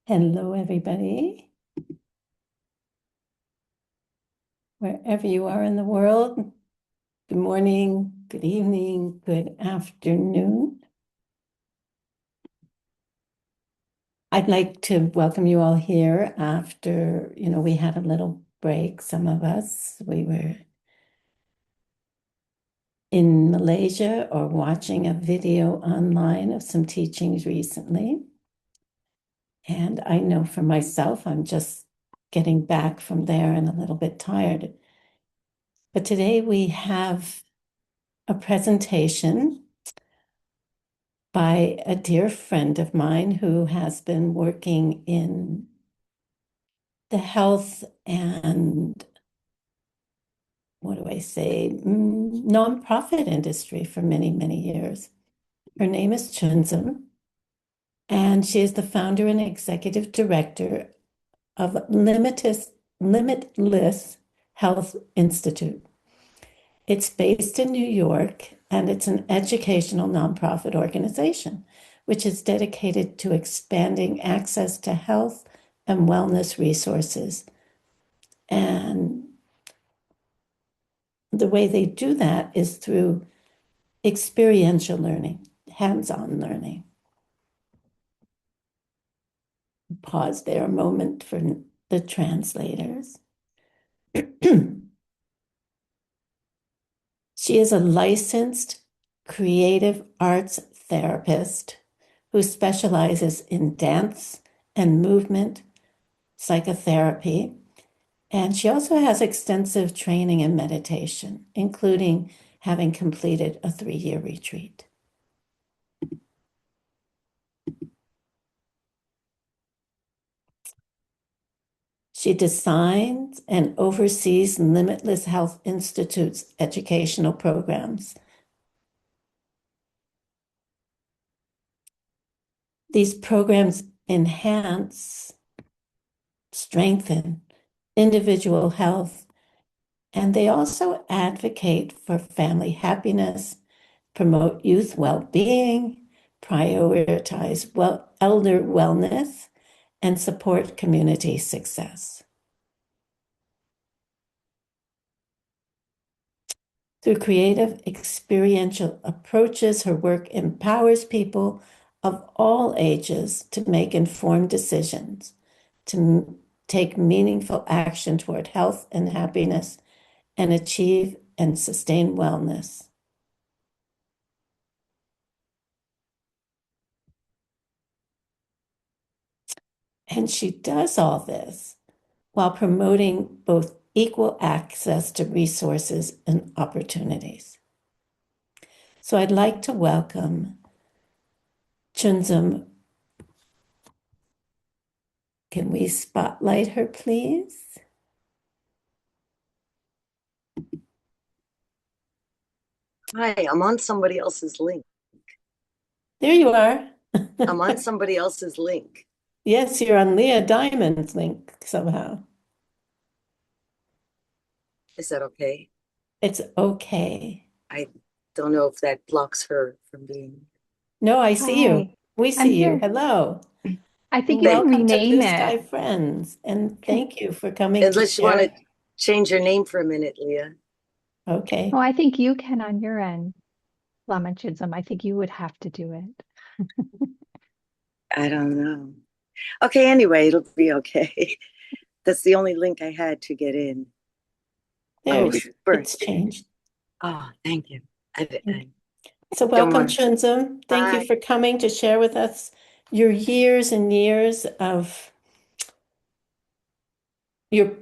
Hello, everybody. Wherever you are in the world, good morning, good evening, good afternoon. I'd like to welcome you all here after, we had a little break, some of us. We were in Malaysia or watching a video online of some teachings recently. And I know for myself, I'm just getting back from there and a little bit tired. But today we have a presentation by a dear friend of mine who has been working in the health and, what do I say, nonprofit industry for many, many years. Her name is Chunzom, and she is the founder and executive director of Limitless Health Institute. It's based in New York, and it's an educational nonprofit organization, which is dedicated to expanding access to health and wellness resources. And the way they do that is through experiential learning, hands-on learning. Pause there a moment for the translators. She is a licensed creative arts therapist who specializes in dance and movement psychotherapy. And she also has extensive training in meditation, including having completed a 3-year retreat. She designs and oversees Limitless Health Institute's educational programs. These programs enhance, strengthen individual health, and they also advocate for family happiness, promote youth well-being, prioritize elder wellness, and support community success. Through creative, experiential approaches, her work empowers people of all ages to make informed decisions, to take meaningful action toward health and happiness, and achieve and sustain wellness. And she does all this while promoting both equal access to resources and opportunities. So I'd like to welcome Chunzom. Can we spotlight her, please? Hi, I'm on somebody else's link. There you are. I'm on somebody else's link. Yes, you're on Leah Diamond's link somehow. Is that okay? It's okay. I don't know if that blocks her from being. No, I see you. Hi, We I'm see you. here. Hello. I think you can Welcome to rename Blue Sky it. Friends. And Can, thank you for coming to Unless you want to share. change your name for a minute, Leah. Okay. oh, I think you can on your end, Lemon Chisholm. I think you would have to do it. I don't know. Okay, anyway, it'll be okay. That's the only link I had to get in. There, Oh, super. it's changed. Oh, thank you. I So don't welcome, mind. Chunzum. Thank you Hi. for coming to share with us your years and years of your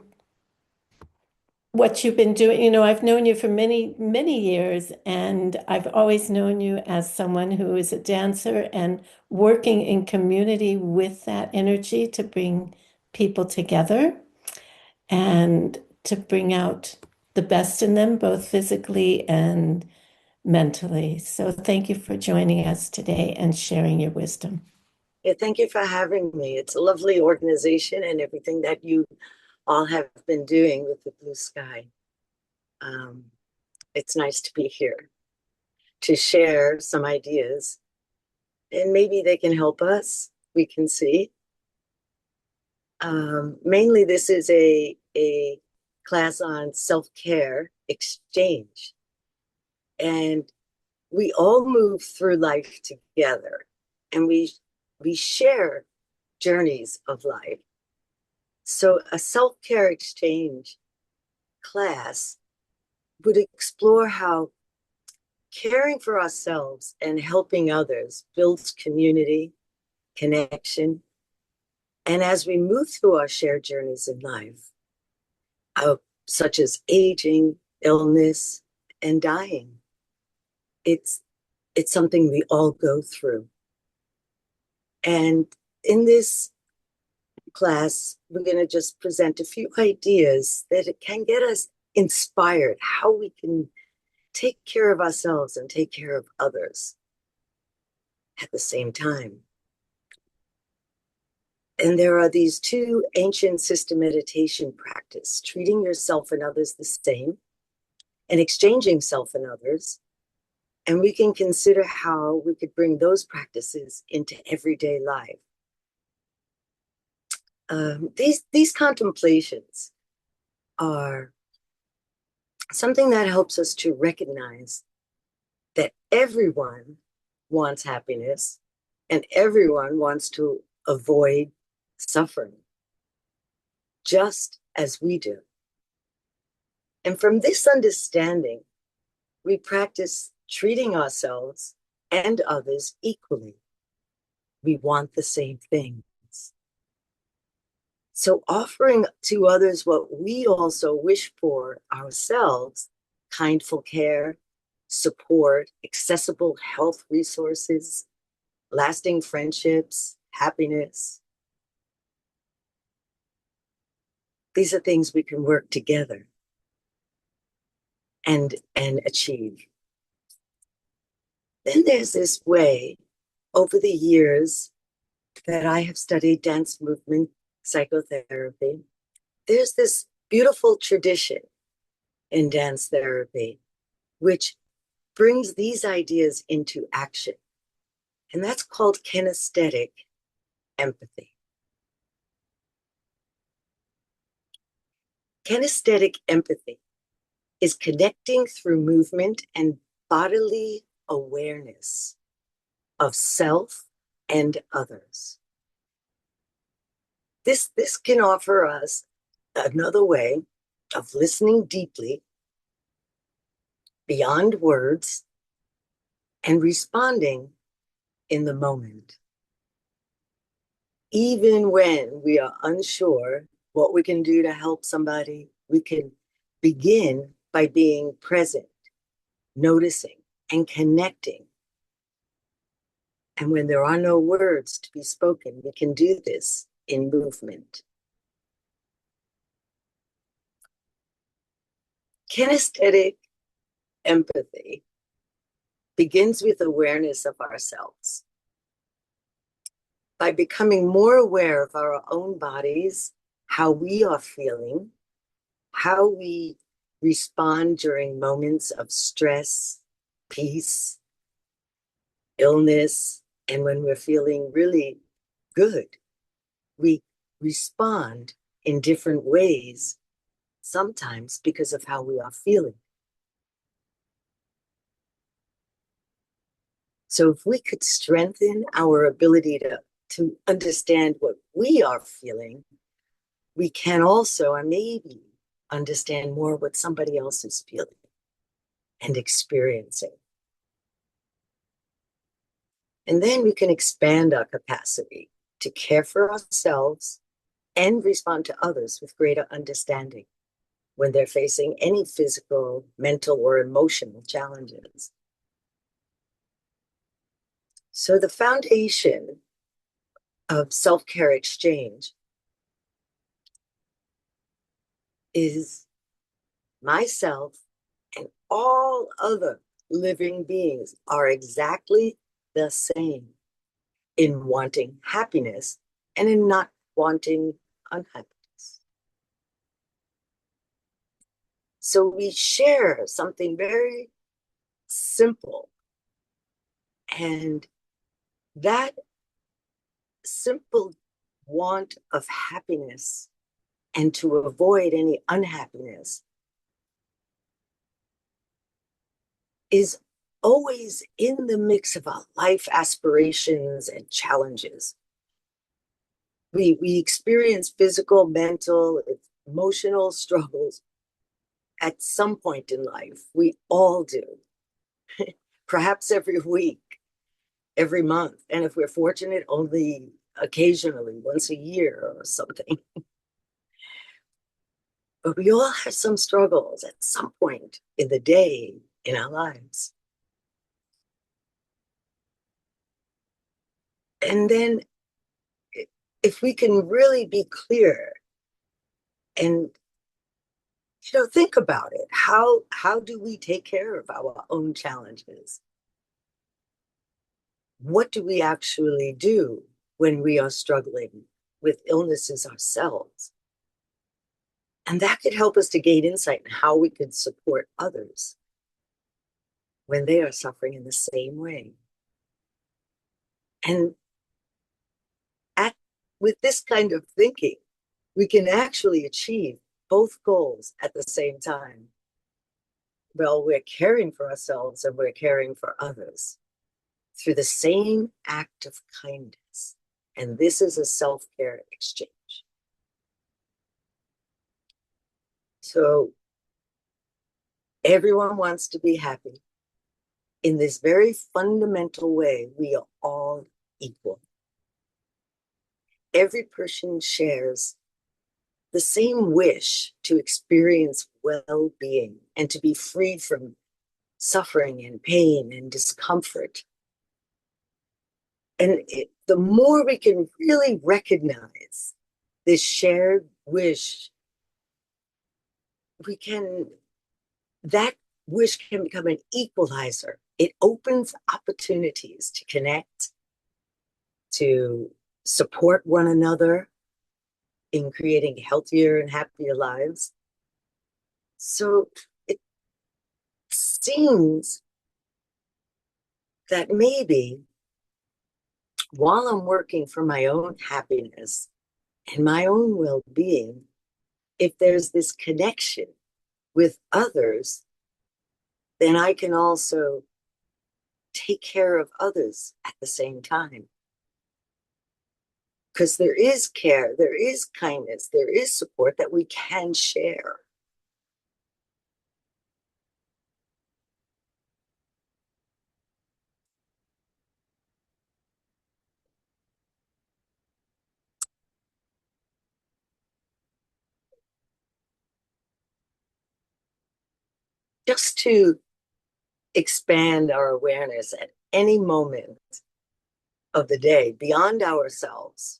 what you've been doing. I've known you for many, many years, and I've always known you as someone who is a dancer and working in community with that energy to bring people together and to bring out the best in them, both physically and mentally. So thank you for joining us today and sharing your wisdom. Yeah, thank you for having me. It's a lovely organization and everything that you all have been doing with the Blue Sky. Um, it's nice to be here to share some ideas and maybe they can help us. We can see. Mainly, this is a class on self-care exchange. And we all move through life together, and we share journeys of life. So a self-care exchange class would explore how caring for ourselves and helping others builds community, connection, and as we move through our shared journeys in life, uh, such as aging, illness, and dying, it's it's something we all go through. And in this class, we're going to just present a few ideas that it can get us inspired, how we can take care of ourselves and take care of others at the same time. And there are these two ancient system meditation practice, treating yourself and others the same and exchanging self and others. And we can consider how we could bring those practices into everyday life. These contemplations are something that helps us to recognize that everyone wants happiness and everyone wants to avoid suffering, just as we do. And from this understanding, we practice treating ourselves and others equally. We want the same things. So offering to others what we also wish for ourselves, kindful care, support, accessible health resources, lasting friendships, happiness. These are things we can work together and achieve. Then there's this way, over the years that I have studied dance movement psychotherapy, there's this beautiful tradition in dance therapy which brings these ideas into action. And that's called kinesthetic empathy. Kinesthetic empathy is connecting through movement and bodily awareness of self and others. This can offer us another way of listening deeply beyond words and responding in the moment. Even when we are unsure what we can do to help somebody, we can begin by being present, noticing, and connecting. And when there are no words to be spoken, we can do this in movement. Kinesthetic empathy begins with awareness of ourselves. By becoming more aware of our own bodies, how we are feeling, how we respond during moments of stress, peace, illness, and when we're feeling really good, we respond in different ways, sometimes because of how we are feeling. So if we could strengthen our ability to understand what we are feeling, we can also, and maybe, understand more what somebody else is feeling and experiencing. And then we can expand our capacity to care for ourselves and respond to others with greater understanding when they're facing any physical, mental, or emotional challenges. So the foundation of Self-Care Exchange is myself and all other living beings are exactly the same in wanting happiness and in not wanting unhappiness. So we share something very simple, and that simple want of happiness and to avoid any unhappiness is always in the mix of our life aspirations and challenges. We experience physical, mental, emotional struggles at some point in life. We all do, perhaps every week, every month, and if we're fortunate, only occasionally, once a year or something. But we all have some struggles at some point in the day in our lives. And then if we can really be clear and think about it, how do we take care of our own challenges? What do we actually do when we are struggling with illnesses ourselves? And that could help us to gain insight in how we could support others when they are suffering in the same way. And with this kind of thinking, we can actually achieve both goals at the same time. Well, we're caring for ourselves and we're caring for others through the same act of kindness. And this is a self-care exchange. So everyone wants to be happy. In this very fundamental way, we are all equal. Every person shares the same wish to experience well-being and to be free from suffering and pain and discomfort. And the more we can really recognize this shared wish, that wish can become an equalizer. It opens opportunities to connect, to support one another in creating healthier and happier lives. So it seems that maybe while I'm working for my own happiness and my own well-being, if there's this connection with others, then I can also take care of others at the same time. Because there is care, there is kindness, there is support that we can share. Just to expand our awareness at any moment of the day beyond ourselves.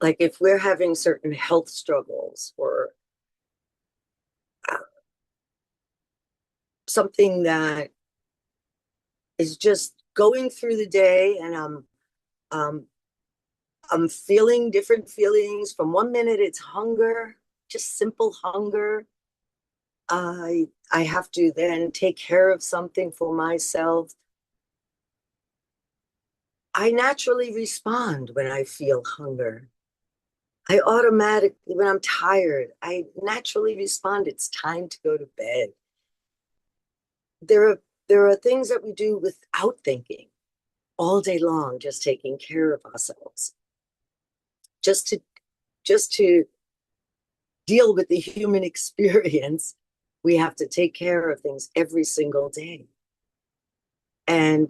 Like if we're having certain health struggles or something that is just going through the day, and I'm feeling different feelings. From one minute it's hunger, just simple hunger. I have to then take care of something for myself. I naturally respond when I feel hunger. I automatically, when I'm tired, I naturally respond, it's time to go to bed. There are things that we do without thinking all day long, just taking care of ourselves. Just to deal with the human experience, we have to take care of things every single day. And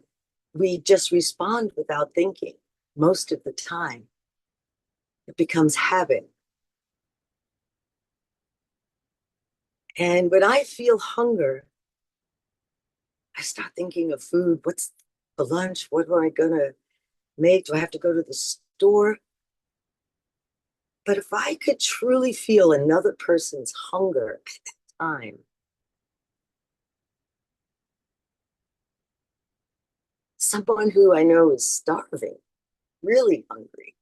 we just respond without thinking most of the time. It becomes habit. And when I feel hunger, I start thinking of food. What's for lunch? What am I going to make? Do I have to go to the store? But if I could truly feel another person's hunger at that time, someone who I know is starving, really hungry,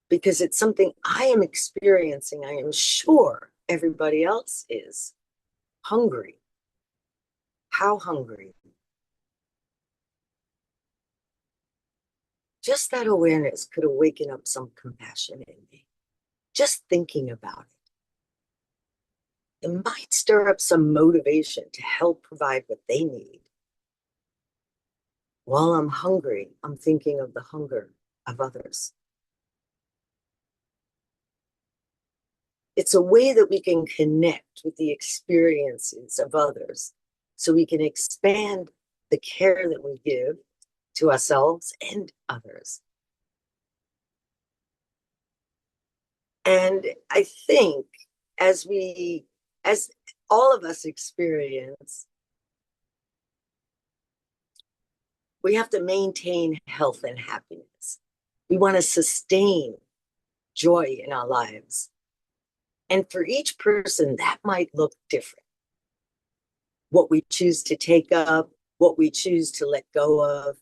because it's something I am experiencing, I am sure everybody else is hungry. How hungry? just that awareness could awaken up some compassion in me. Just thinking about it. It might stir up some motivation to help provide what they need. While I'm hungry, I'm thinking of the hunger of others. It's a way that we can connect with the experiences of others so we can expand the care that we give to ourselves and others. And I think as all of us experience, we have to maintain health and happiness. We want to sustain joy in our lives. And for each person, that might look different. What we choose to take up, what we choose to let go of,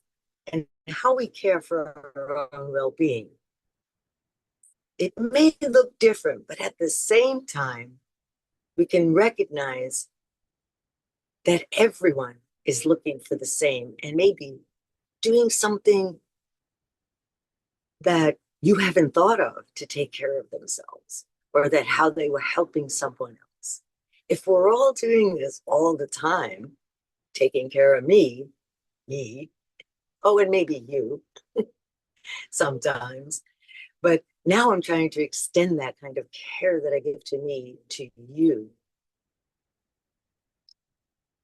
and how we care for our own well-being. It may look different, but at the same time, we can recognize that everyone is looking for the same and maybe doing something that you haven't thought of to take care of themselves, or that how they were helping someone else. If we're all doing this all the time, taking care of me, oh, and maybe you sometimes, but now I'm trying to extend that kind of care that I give to me to you.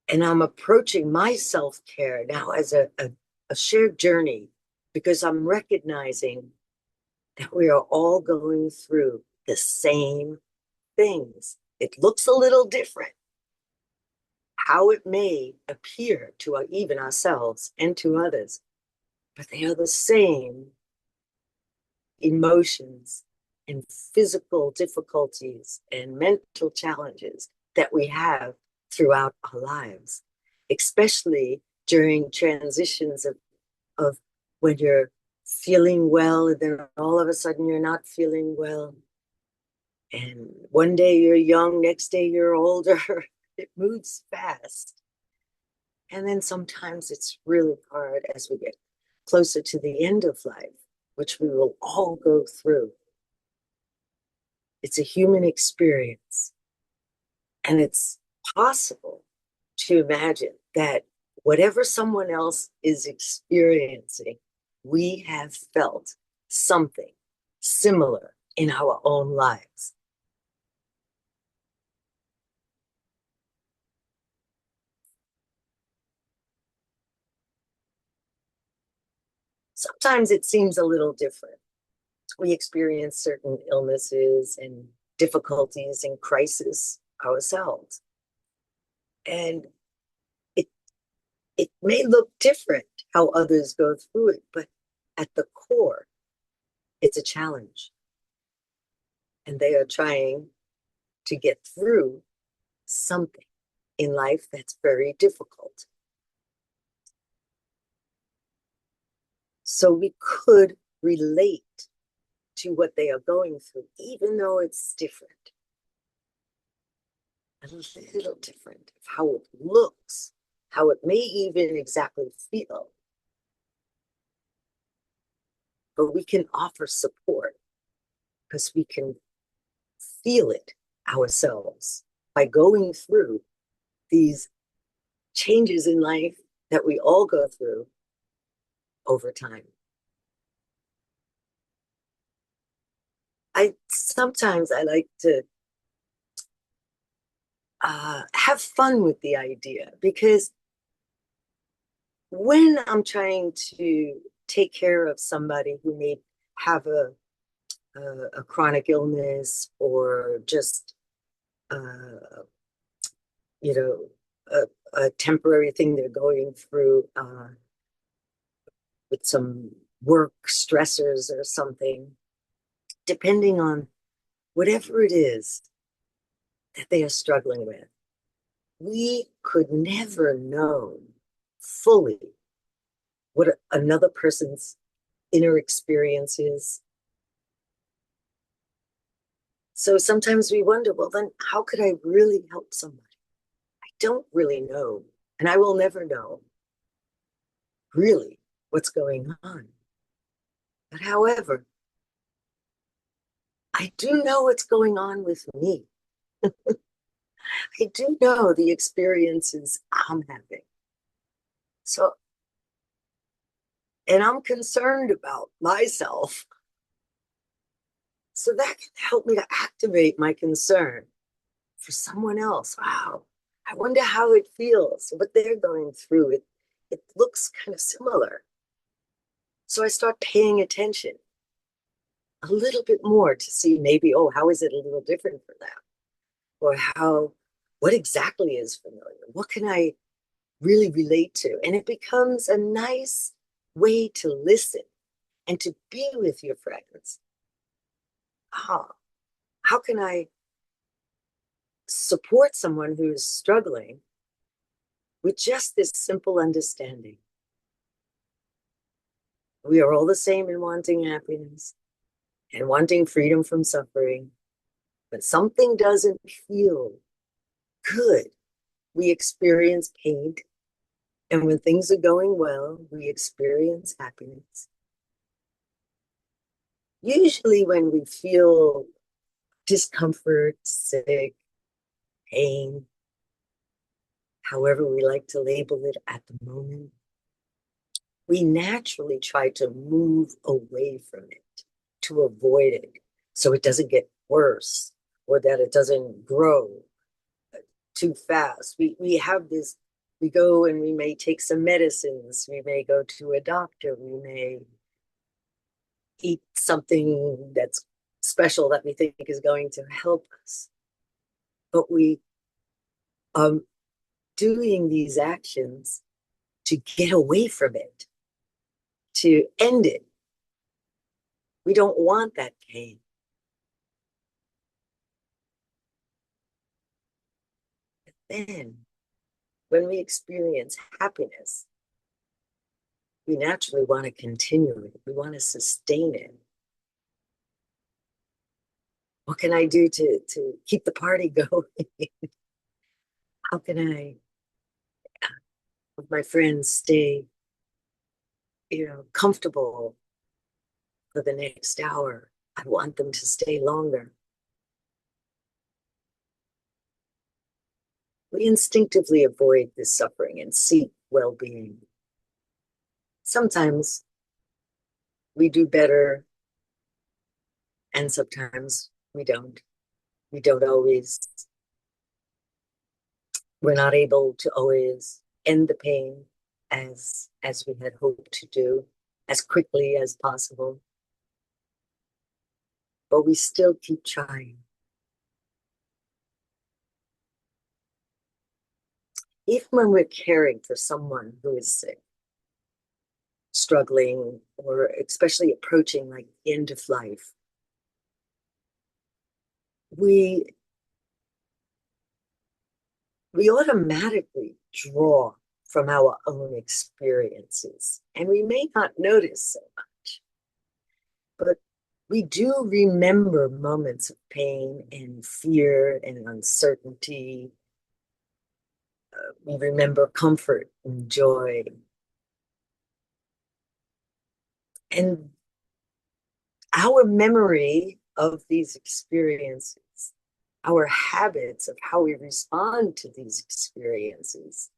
And I'm approaching my self-care now as a shared journey, because I'm recognizing that we are all going through the same things. It looks a little different, how it may appear to even ourselves and to others, but they are the same emotions and physical difficulties and mental challenges that we have throughout our lives, especially during transitions of when you're feeling well and then all of a sudden you're not feeling well. And one day you're young, next day you're older. It moves fast. And then sometimes it's really hard as we get closer to the end of life, which we will all go through. It's a human experience. And it's possible to imagine that whatever someone else is experiencing, we have felt something similar in our own lives. Sometimes it seems a little different. We experience certain illnesses and difficulties and crises ourselves. And it may look different how others go through it, but at the core, it's a challenge. And they are trying to get through something in life that's very difficult. So we could relate to what they are going through, even though it's different. A little different of how it looks, how it may even exactly feel. But we can offer support because we can feel it ourselves by going through these changes in life that we all go through over time. Sometimes I like to have fun with the idea, because when I'm trying to take care of somebody who may have a chronic illness, or just you know, a temporary thing they're going through with some work stressors or something, depending on whatever it is that they are struggling with, we could never know fully what another person's inner experience is. So sometimes we wonder, well, then how could I really help somebody? I don't really know, and I will never know really what's going on. But however, I do know what's going on with me. I do know the experiences I'm having. So, and I'm concerned about myself. So that can help me to activate my concern for someone else. Wow. I wonder how it feels, what they're going through. It looks kind of similar. So I start paying attention a little bit more to see maybe, oh, how is it a little different for them? Or what exactly is familiar? What can I really relate to? And it becomes a nice way to listen and to be with your friends. How can I support someone who is struggling with just this simple understanding? We are all the same in wanting happiness and wanting freedom from suffering, but something doesn't feel good. We experience pain, and when things are going well, we experience happiness. Usually, when we feel discomfort, sick, pain, however we like to label it at the moment, we naturally try to move away from it, to avoid it, so it doesn't get worse or that it doesn't grow too fast. We have this, we go and we may take some medicines, we may go to a doctor, we may eat something that's special that we think is going to help us. But we are doing these actions to get away from it, to end it. We don't want that pain. Then, when we experience happiness, we naturally want to continue it. We want to sustain it. What can I do to keep the party going? How can I, with my friends, stay, comfortable for the next hour? I want them to stay longer. We instinctively avoid this suffering and seek well-being. Sometimes we do better, and sometimes we don't. We don't always, we're not able to always end the pain as we had hoped to do, as quickly as possible. But we still keep trying. Even when we're caring for someone who is sick, struggling, or especially approaching like the end of life, we automatically draw from our own experiences, and we may not notice so much, but we do remember moments of pain and fear and uncertainty. We remember comfort and joy. And our memory of these experiences, our habits of how we respond to these experiences,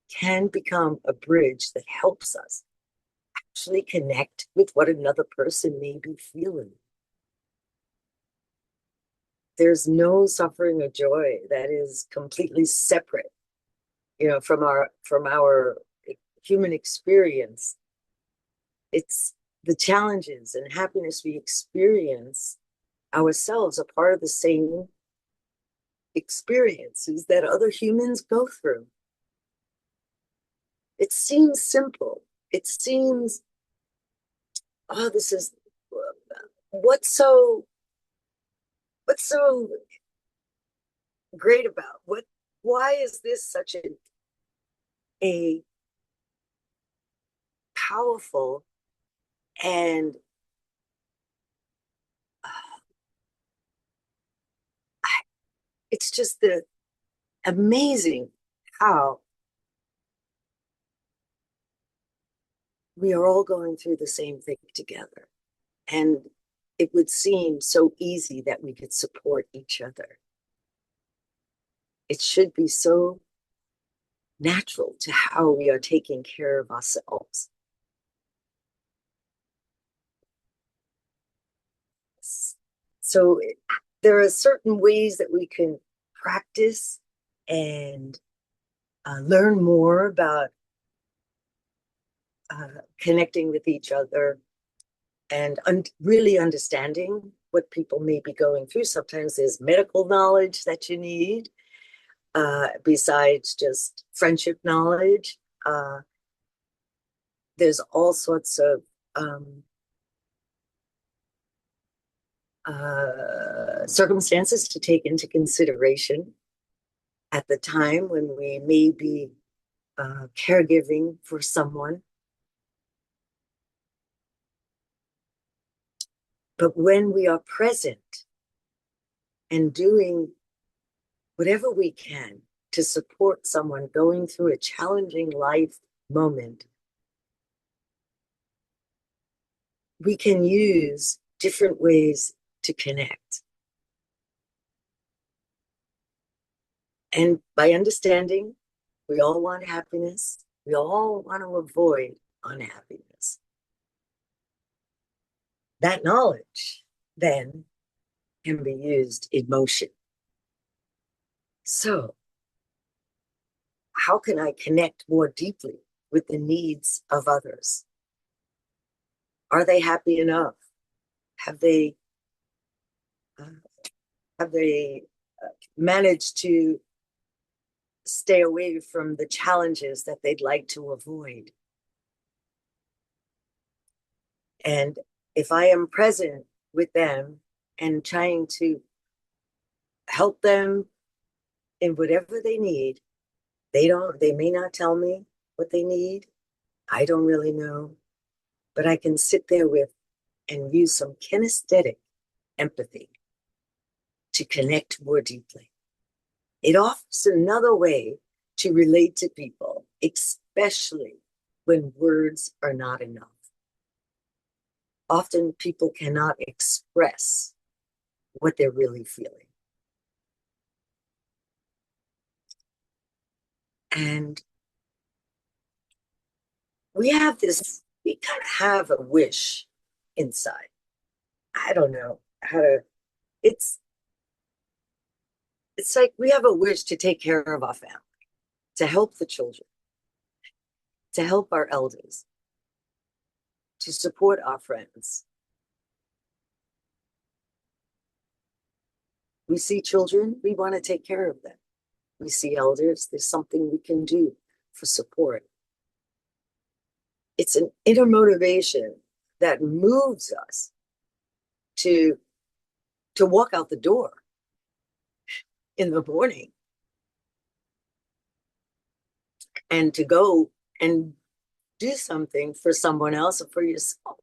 can become a bridge that helps us actually connect with what another person may be feeling. There's no suffering or joy that is completely separate, from our human experience. It's the challenges and happiness we experience ourselves are part of the same experiences that other humans go through. It seems simple. It seems, oh, this is what's so great about why is this such a powerful and it's just the amazing how we are all going through the same thing together. And it would seem so easy that we could support each other. It should be so natural to how we are taking care of ourselves. So there are certain ways that we can practice and learn more about connecting with each other and really understanding what people may be going through. Sometimes there's medical knowledge that you need besides just friendship knowledge. There's all sorts of circumstances to take into consideration at the time when we may be caregiving for someone. But when we are present and doing whatever we can to support someone going through a challenging life moment, we can use different ways to connect. And by understanding, we all want happiness. We all want to avoid unhappiness. That knowledge then can be used in motion. So, how can I connect more deeply with the needs of others? Are they happy enough? Have they managed to stay away from the challenges that they'd like to avoid? And if I am present with them and trying to help them in whatever they need, they may not tell me what they need. I don't really know, but I can sit there with and use some kinesthetic empathy to connect more deeply. It offers another way to relate to people, especially when words are not enough. Often people cannot express what they're really feeling. And we kind of have a wish inside. I don't know how to, it's like we have a wish to take care of our family, to help the children, to help our elders, to support our friends. We see children, we want to take care of them. We see elders, there's something we can do for support. It's an inner motivation that moves us to walk out the door in the morning and to go and do something for someone else or for yourself.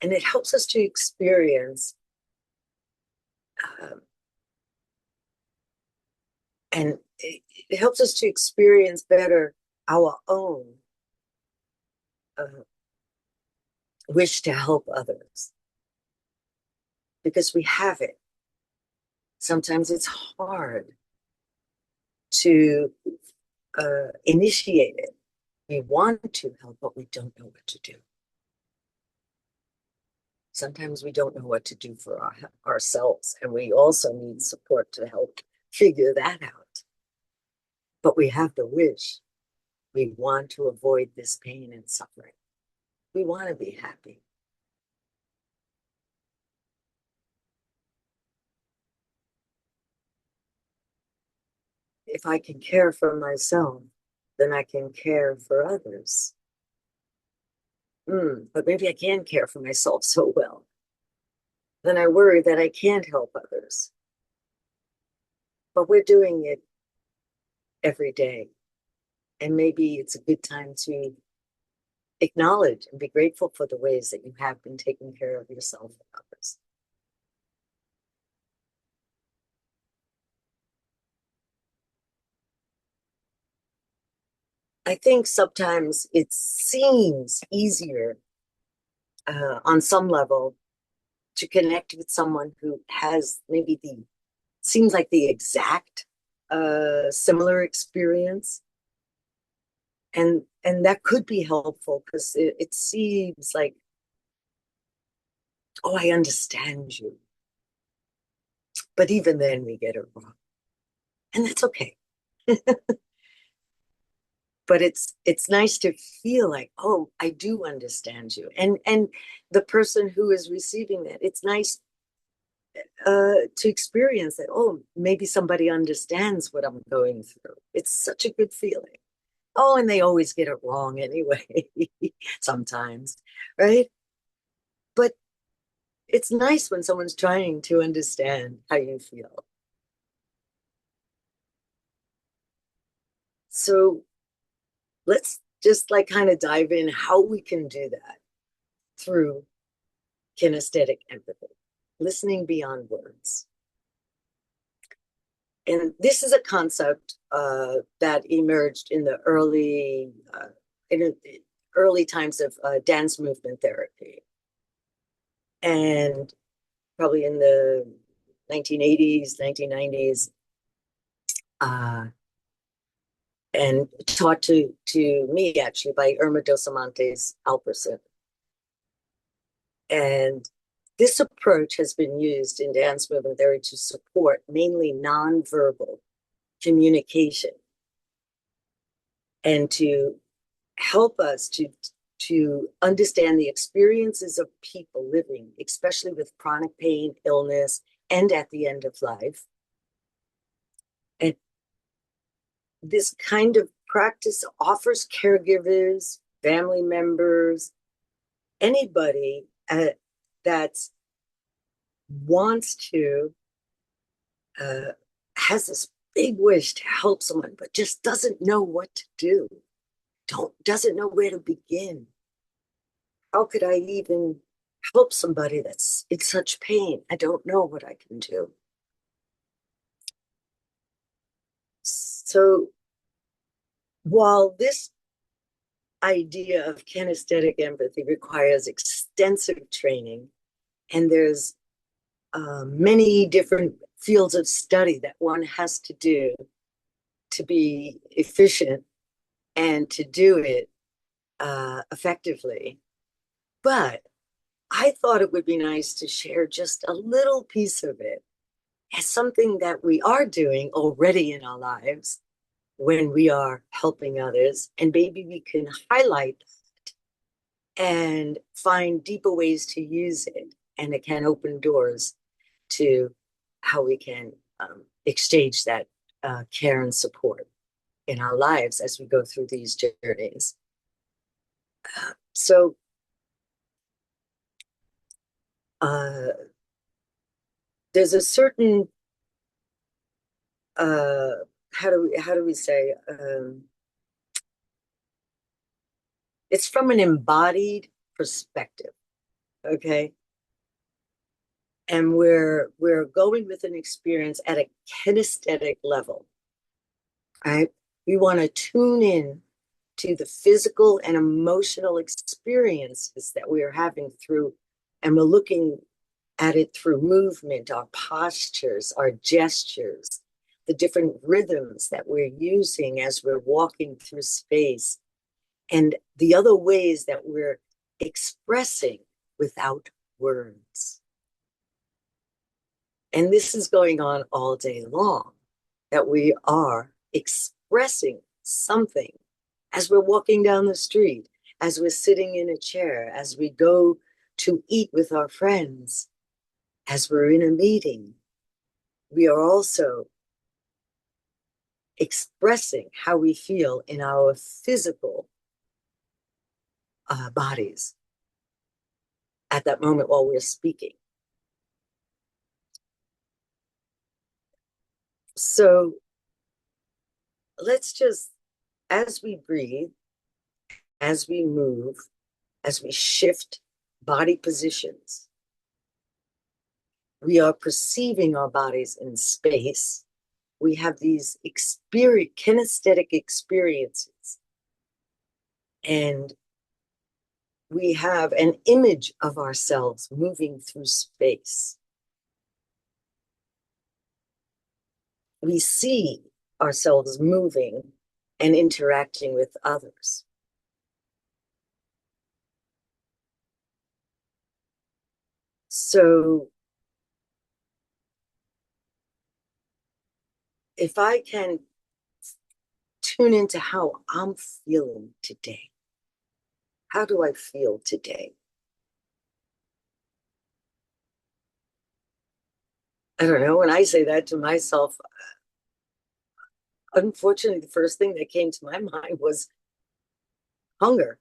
And it helps us to experience and it helps us to experience better our own wish to help others, because we have it. Sometimes it's hard to initiate it. We want to help, but we don't know what to do. Sometimes we don't know what to do for ourselves, and we also need support to help figure that out. But we have the wish. We want to avoid this pain and suffering. We want to be happy. If I can care for myself, then I can care for others. But maybe I can't care for myself so well. Then I worry that I can't help others. But we're doing it every day. And maybe it's a good time to acknowledge and be grateful for the ways that you have been taking care of yourself and others. I think sometimes it seems easier on some level to connect with someone who has maybe seems like the exact similar experience. And that could be helpful because it seems like, oh, I understand you. But even then we get it wrong. And that's okay. But it's nice to feel like, oh, I do understand you. And the person who is receiving that, it's nice to experience that, oh, maybe somebody understands what I'm going through. It's such a good feeling. Oh, and they always get it wrong anyway, sometimes, right? But it's nice when someone's trying to understand how you feel. So let's just like kind of dive in how we can do that through kinesthetic empathy, listening beyond words. And this is a concept that emerged in the early times of dance movement therapy, and probably in the 1980s, 1990s, and taught to me actually by Irma Dos Amantes Alperson. And this approach has been used in dance movement therapy to support mainly nonverbal communication and to help us to understand the experiences of people living, especially with chronic pain, illness, and at the end of life. And this kind of practice offers caregivers, family members, anybody that wants to, has this big wish to help someone, but just doesn't know what to do, doesn't know where to begin. How could I even help somebody that's in such pain? I don't know what I can do. So while this idea of kinesthetic empathy requires extensive training, and there's many different fields of study that one has to do to be efficient and to do it effectively. But I thought it would be nice to share just a little piece of it as something that we are doing already in our lives when we are helping others. And maybe we can highlight that and find deeper ways to use it. And it can open doors to how we can exchange that care and support in our lives as we go through these journeys. So there's a certain how do we say it's from an embodied perspective, okay? And we're going with an experience at a kinesthetic level, right? We want to tune in to the physical and emotional experiences that we are having through, and we're looking at it through movement, our postures, our gestures, the different rhythms that we're using as we're walking through space, and the other ways that we're expressing without words. And this is going on all day long, that we are expressing something as we're walking down the street, as we're sitting in a chair, as we go to eat with our friends, as we're in a meeting. We are also expressing how we feel in our physical bodies at that moment while we're speaking. So let's just, as we breathe, as we move, as we shift body positions, we are perceiving our bodies in space. We have these kinesthetic experiences And we have an image of ourselves moving through space. We see ourselves moving and interacting with others. So if I can tune into how I'm feeling today, how do I feel today? I don't know. When I say that to myself, unfortunately, the first thing that came to my mind was hunger.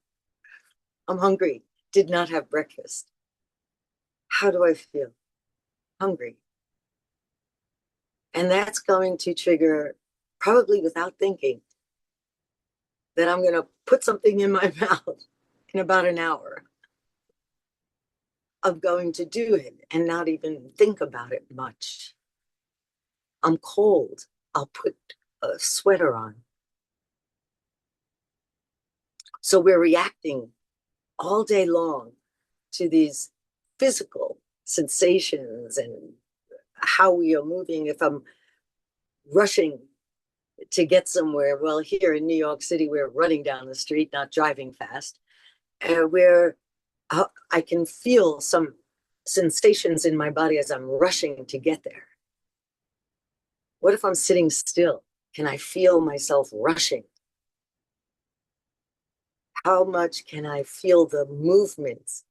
I'm hungry, did not have breakfast. How do I feel? Hungry. And that's going to trigger, probably without thinking, that I'm going to put something in my mouth in about an hour of going to do it and not even think about it much. I'm cold. I'll put a sweater on. So we're reacting all day long to these physical sensations and how we are moving. If I'm rushing to get somewhere, well, here in New York City, we're running down the street, not driving fast. Where I can feel some sensations in my body as I'm rushing to get there. What if I'm sitting still? Can I feel myself rushing? How much can I feel the movements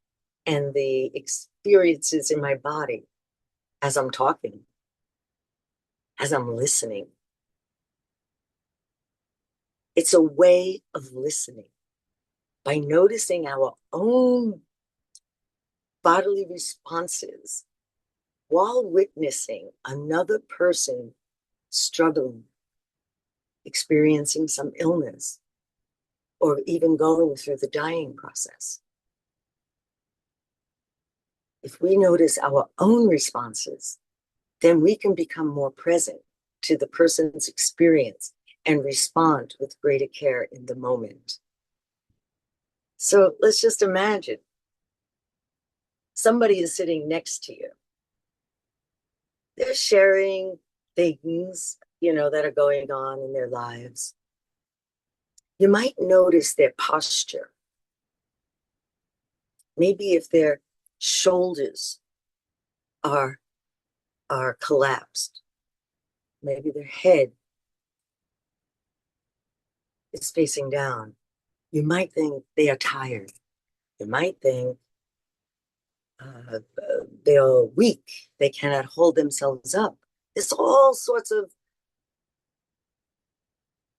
and the experiences in my body as I'm talking, as I'm listening? It's a way of listening by noticing our own bodily responses while witnessing another person struggling, experiencing some illness, or even going through the dying process. If we notice our own responses, then we can become more present to the person's experience and respond with greater care in the moment. So let's just imagine somebody is sitting next to you. They're sharing things, that are going on in their lives. You might notice their posture. Maybe if their shoulders are collapsed, maybe their head is facing down. You might think they are tired. You might think they are weak. They cannot hold themselves up. There's all sorts of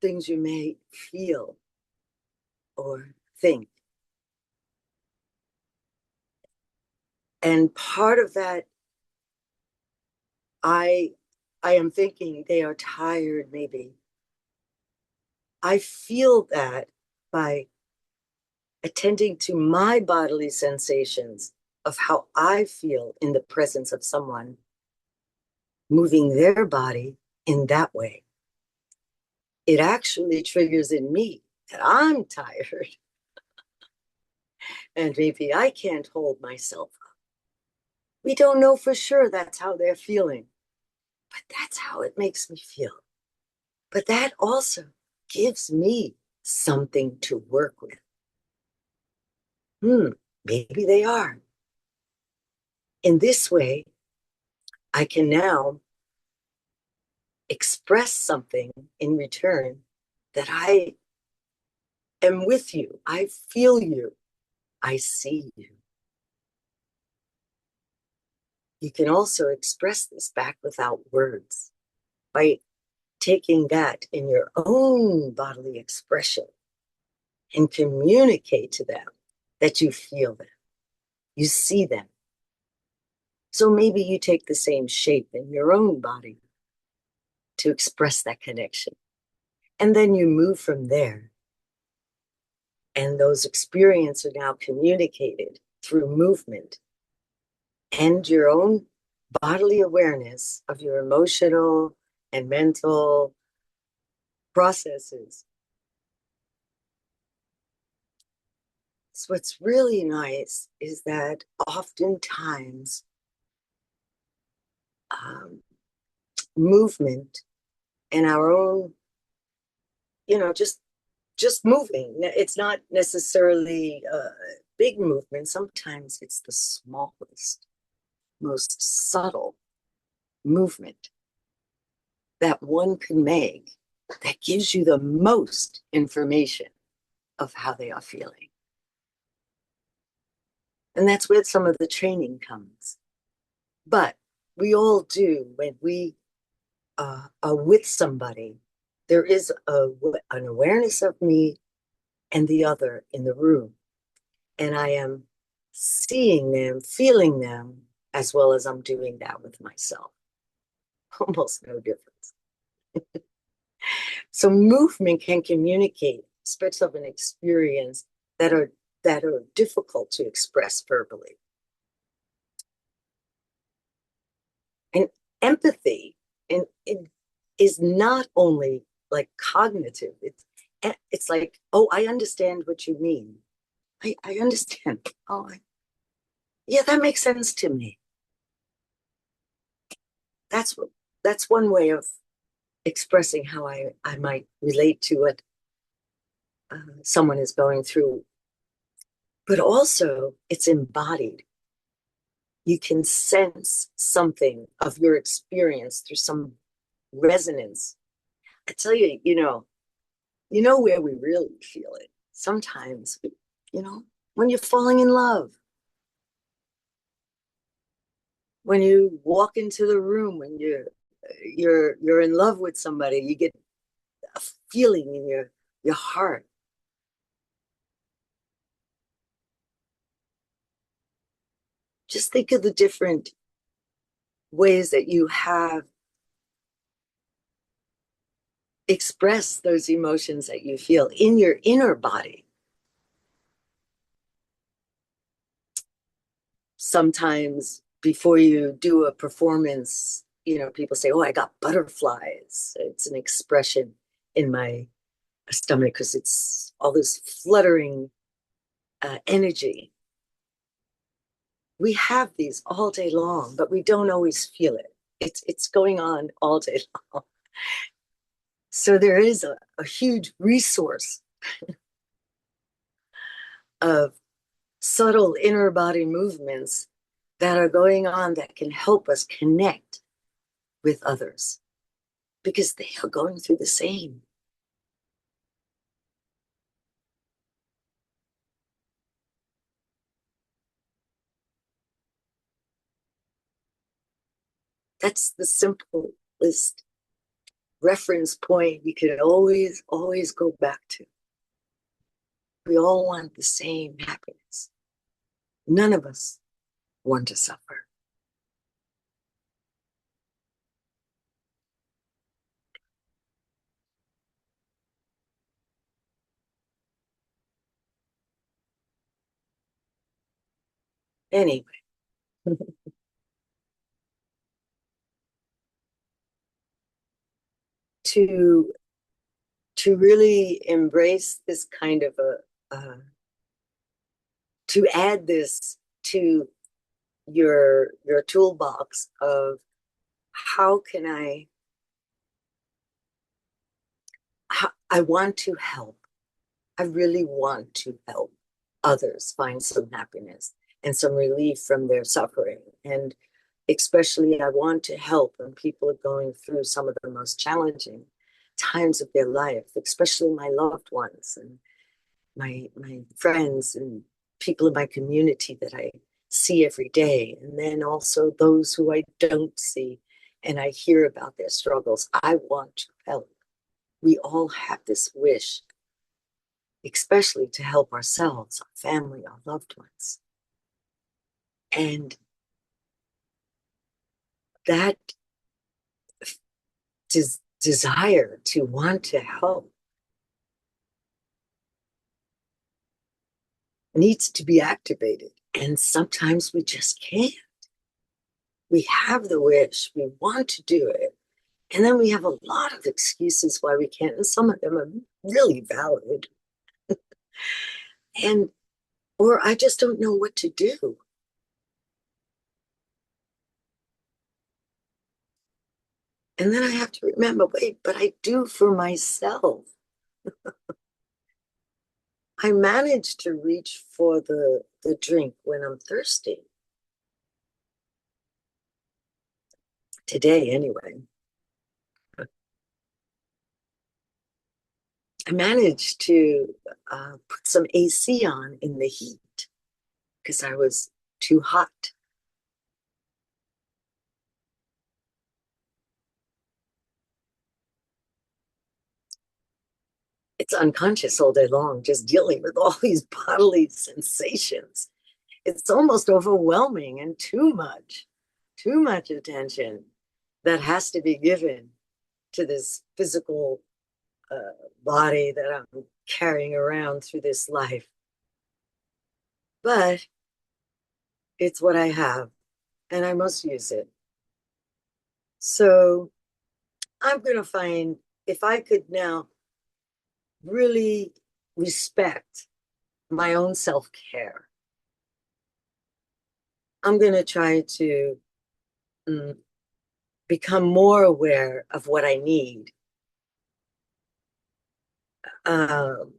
things you may feel or think. And part of that, I am thinking they are tired, maybe. I feel that by attending to my bodily sensations of how I feel in the presence of someone moving their body in that way. It actually triggers in me that I'm tired and maybe I can't hold myself up. We don't know for sure that's how they're feeling, but that's how it makes me feel. But that also gives me something to work with. Maybe they are. In this way, I can now express something in return that I am with you. I feel you. I see you. You can also express this back without words by taking that in your own bodily expression and communicate to them that you feel them, you see them. So maybe you take the same shape in your own body to express that connection. And then you move from there. And those experiences are now communicated through movement and your own bodily awareness of your emotional and mental processes So what's really nice is that oftentimes um, movement and our own, just moving. It's not necessarily a big movement. Sometimes it's the smallest, most subtle movement that one can make that gives you the most information of how they are feeling. And that's where some of the training comes. But we all do when we are with somebody, there is an awareness of me and the other in the room. And I am seeing them, feeling them, as well as I'm doing that with myself. Almost no difference. So movement can communicate aspects of an experience that are difficult to express verbally. And empathy and it is not only like cognitive, it's like, oh, I understand what you mean. I understand. Oh, yeah, that makes sense to me. That's one way of expressing how I might relate to what someone is going through. But also, it's embodied. You can sense something of your experience through some resonance. I tell you, where we really feel it. Sometimes, when you're falling in love, when you walk into the room, when you're in love with somebody, you get a feeling in your heart. Just think of the different ways that you have expressed those emotions that you feel in your inner body. Sometimes before you do a performance, people say, oh, I got butterflies. It's an expression in my stomach because it's all this fluttering energy. We have these all day long, but we don't always feel it. It's going on all day long. So there is a huge resource of subtle inner body movements that are going on that can help us connect with others because they are going through the same. That's the simplest reference point you can always go back to. We all want the same happiness. None of us want to suffer. Anyway, to really embrace this kind of to add this to your toolbox of how can I want to help. I really want to help others find some happiness and some relief from their suffering. And especially, I want to help when people are going through some of the most challenging times of their life, especially my loved ones and my friends and people in my community that I see every day. And then also those who I don't see and I hear about their struggles. I want to help. We all have this wish, especially to help ourselves, our family, our loved ones. And that desire to want to help needs to be activated. And sometimes we just can't. We have the wish, we want to do it. And then we have a lot of excuses why we can't. And some of them are really valid. And or I just don't know what to do. And then I have to remember, wait, but I do for myself. I manage to reach for the drink when I'm thirsty. Today, anyway. I managed to put some AC on in the heat because I was too hot. It's unconscious all day long, just dealing with all these bodily sensations. It's almost overwhelming and too much attention that has to be given to this physical body that I'm carrying around through this life. But it's what I have, and I must use it. So I'm going to find, if I could now really respect my own self-care, I'm going to try to mm, become more aware of what I need. Um,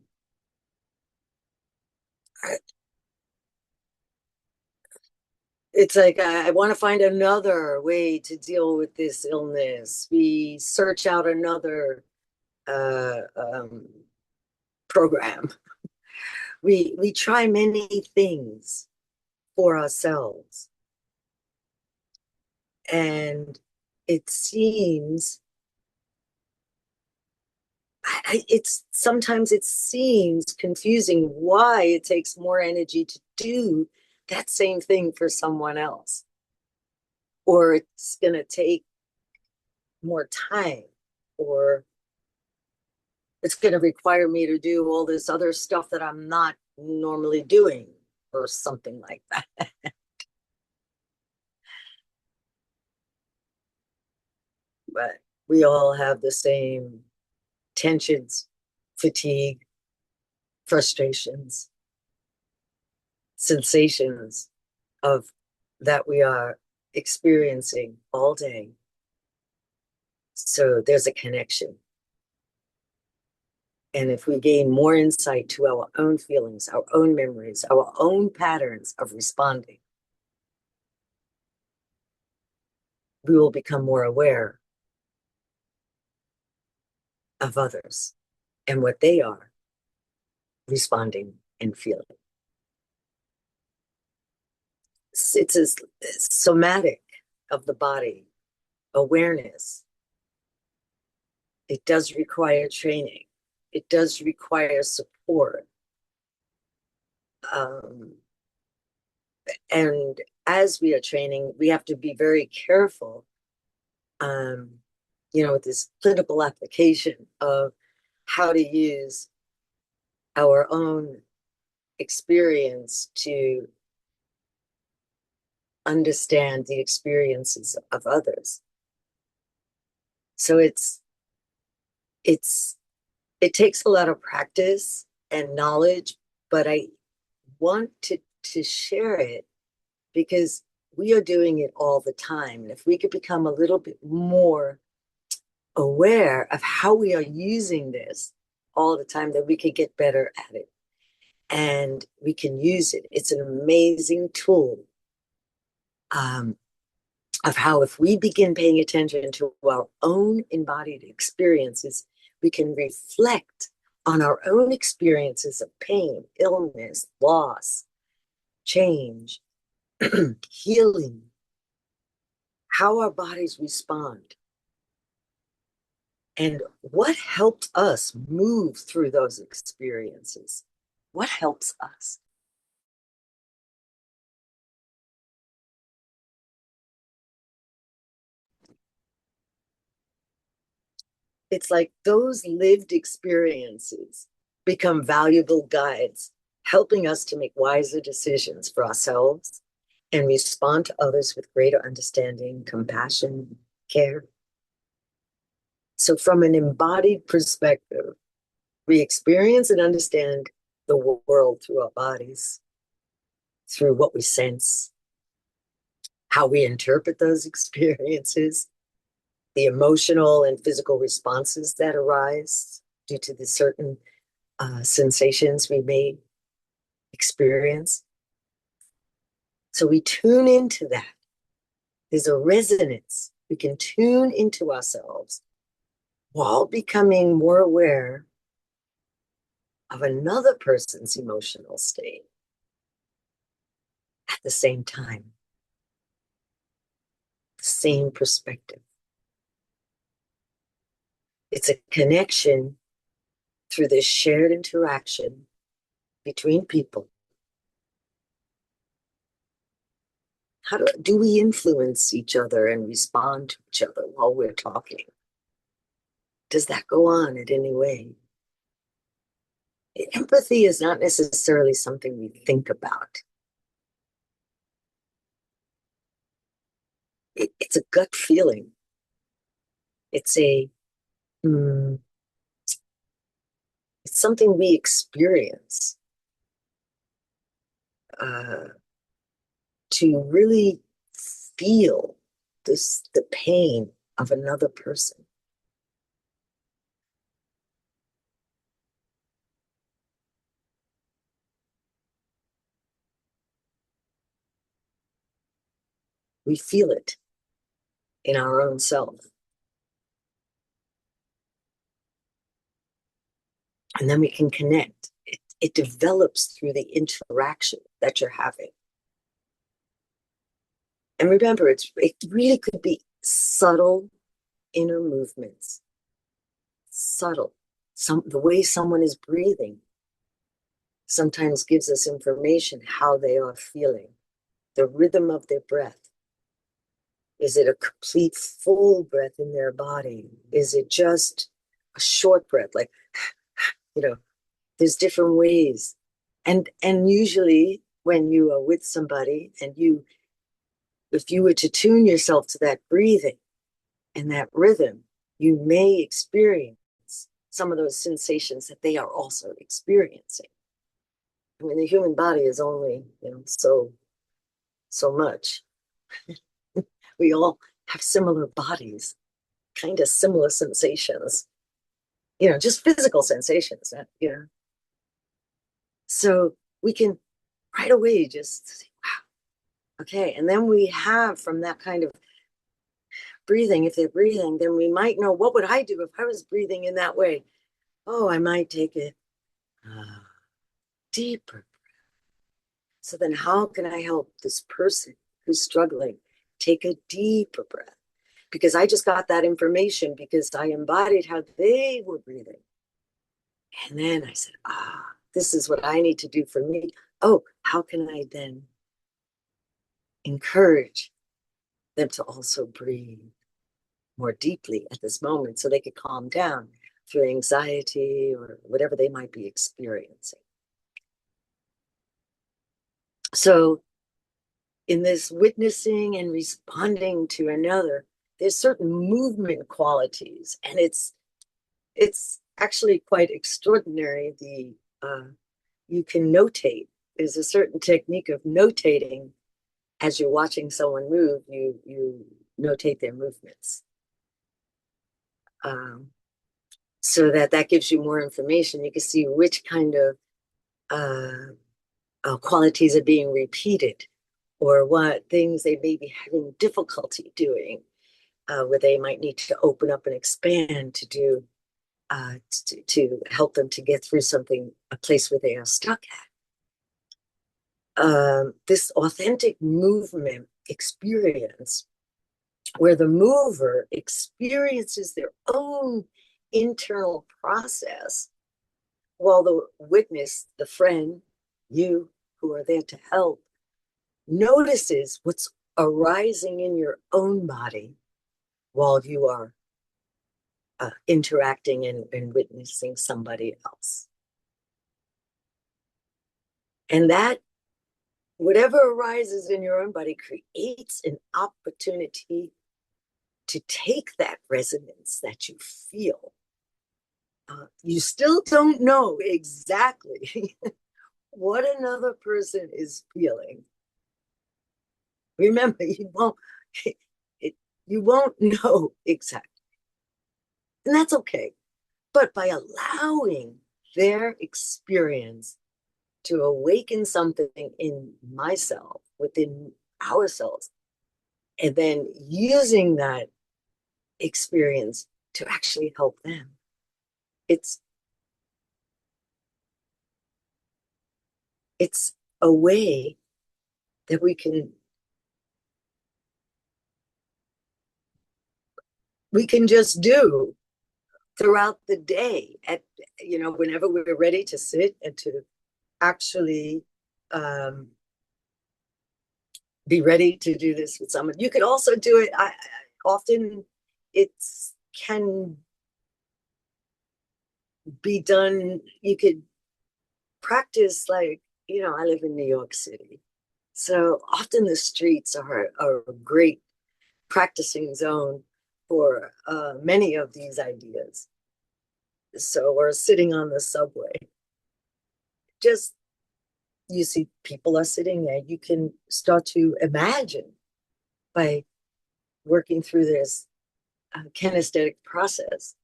it's like I want to find another way to deal with this illness. We search out another uh, um, program. We try many things for ourselves, and it seems it's sometimes it seems confusing why it takes more energy to do that same thing for someone else, or it's going to take more time, or it's going to require me to do all this other stuff that I'm not normally doing, or something like that. But we all have the same tensions, fatigue, frustrations, sensations of that we are experiencing all day. So there's a connection. And if we gain more insight to our own feelings, our own memories, our own patterns of responding, we will become more aware of others and what they are responding and feeling. It's a somatic of the body awareness. It does require training. It does require support. Um, and as we are training, we have to be very careful, um, with this clinical application of how to use our own experience to understand the experiences of others. So it's it takes a lot of practice and knowledge, but I want to share it because we are doing it all the time. And if we could become a little bit more aware of how we are using this all the time, then we could get better at it. And we can use it. It's an amazing tool, of how if we begin paying attention to our own embodied experiences, we can reflect on our own experiences of pain, illness, loss, change, healing, how our bodies respond, and what helped us move through those experiences. What helps us? It's like those lived experiences become valuable guides, helping us to make wiser decisions for ourselves and respond to others with greater understanding, compassion, care. So, from an embodied perspective, we experience and understand the world through our bodies. through what we sense, how we interpret those experiences, the emotional and physical responses that arise due to the certain sensations we may experience. So we tune into that. There's a resonance. We can tune into ourselves while becoming more aware of another person's emotional state at the same time, the same perspective. It's a connection through this shared interaction between people. How do we influence each other and respond to each other while we're talking? Does that go on in any way? Empathy is not necessarily something we think about. It's a gut feeling. It's it's something we experience to really feel the pain of another person. We feel it in our own self. And then we can connect. It develops through the interaction that you're having. And remember, it really could be subtle inner movements. Subtle. The way someone is breathing sometimes gives us information how they are feeling. The rhythm of their breath. Is it a complete full breath in their body? Is it just a short breath? Like, there's different ways. And usually when you are with somebody and if you were to tune yourself to that breathing and that rhythm, you may experience some of those sensations that they are also experiencing. I mean, the human body is only, so much. We all have similar bodies, kind of similar sensations, just physical sensations, So we can right away just say, wow, okay. And then we have from that kind of breathing, if they're breathing, then we might know, what would I do if I was breathing in that way? Oh, I might take a deeper breath. So then how can I help this person who's struggling take a deeper breath? Because I just got that information because I embodied how they were breathing. And then I said, this is what I need to do for me. Oh, how can I then encourage them to also breathe more deeply at this moment so they could calm down through anxiety or whatever they might be experiencing. So in this witnessing and responding to another, there's certain movement qualities, and it's actually quite extraordinary. You can notate. There's a certain technique of notating as you're watching someone move. You notate their movements, so that gives you more information. You can see which kind of qualities are being repeated, or what things they may be having difficulty doing, where they might need to open up and expand to do to help them to get through a place where they are stuck at. This authentic movement experience, where the mover experiences their own internal process, while the witness, the friend, you who are there to help, notices what's arising in your own body while you are interacting and witnessing somebody else. And that, whatever arises in your own body, creates an opportunity to take that resonance that you feel. You still don't know exactly what another person is feeling. Remember, you won't know exactly. And that's okay. But by allowing their experience to awaken something in myself, within ourselves, and then using that experience to actually help them. It's it's a way that we can just do throughout the day at whenever we're ready to sit and to actually be ready to do this with someone. You could also do it. Often it's can be done. You could practice like, I live in New York City. So often the streets are a great practicing zone for many of these ideas. So, or sitting on the subway, just you see people are sitting there. You can start to imagine by working through this kinesthetic process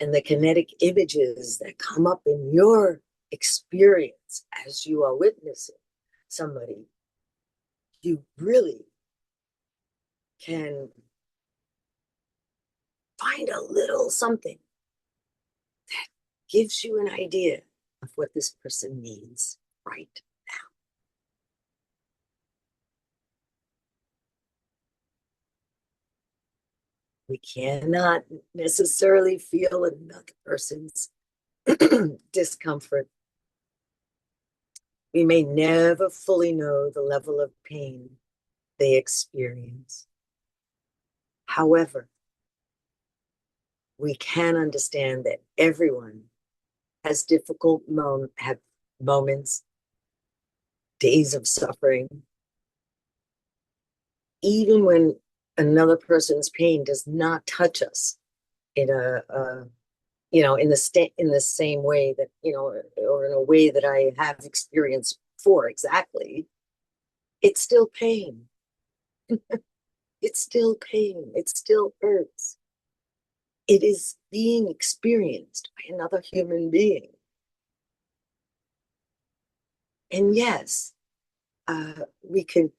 and the kinetic images that come up in your experience as you are witnessing somebody. You really can find a little something that gives you an idea of what this person needs right now. We cannot necessarily feel another person's discomfort. We may never fully know the level of pain they experience. However, we can understand that everyone has have moments, days of suffering, even when another person's pain does not touch us in in the same way that, or in a way that I have experienced before exactly. It's still pain. It's still pain. It still hurts. It is being experienced by another human being. And yes, we can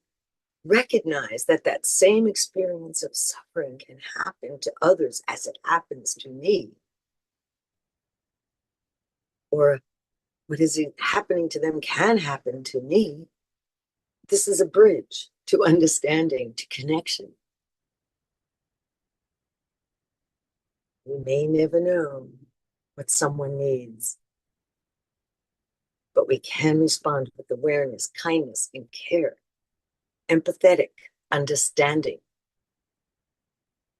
recognize that that same experience of suffering can happen to others as it happens to me. Or what is happening to them can happen to me. This is a bridge to understanding, to connection. We may never know what someone needs, but we can respond with awareness, kindness, and care, empathetic, understanding.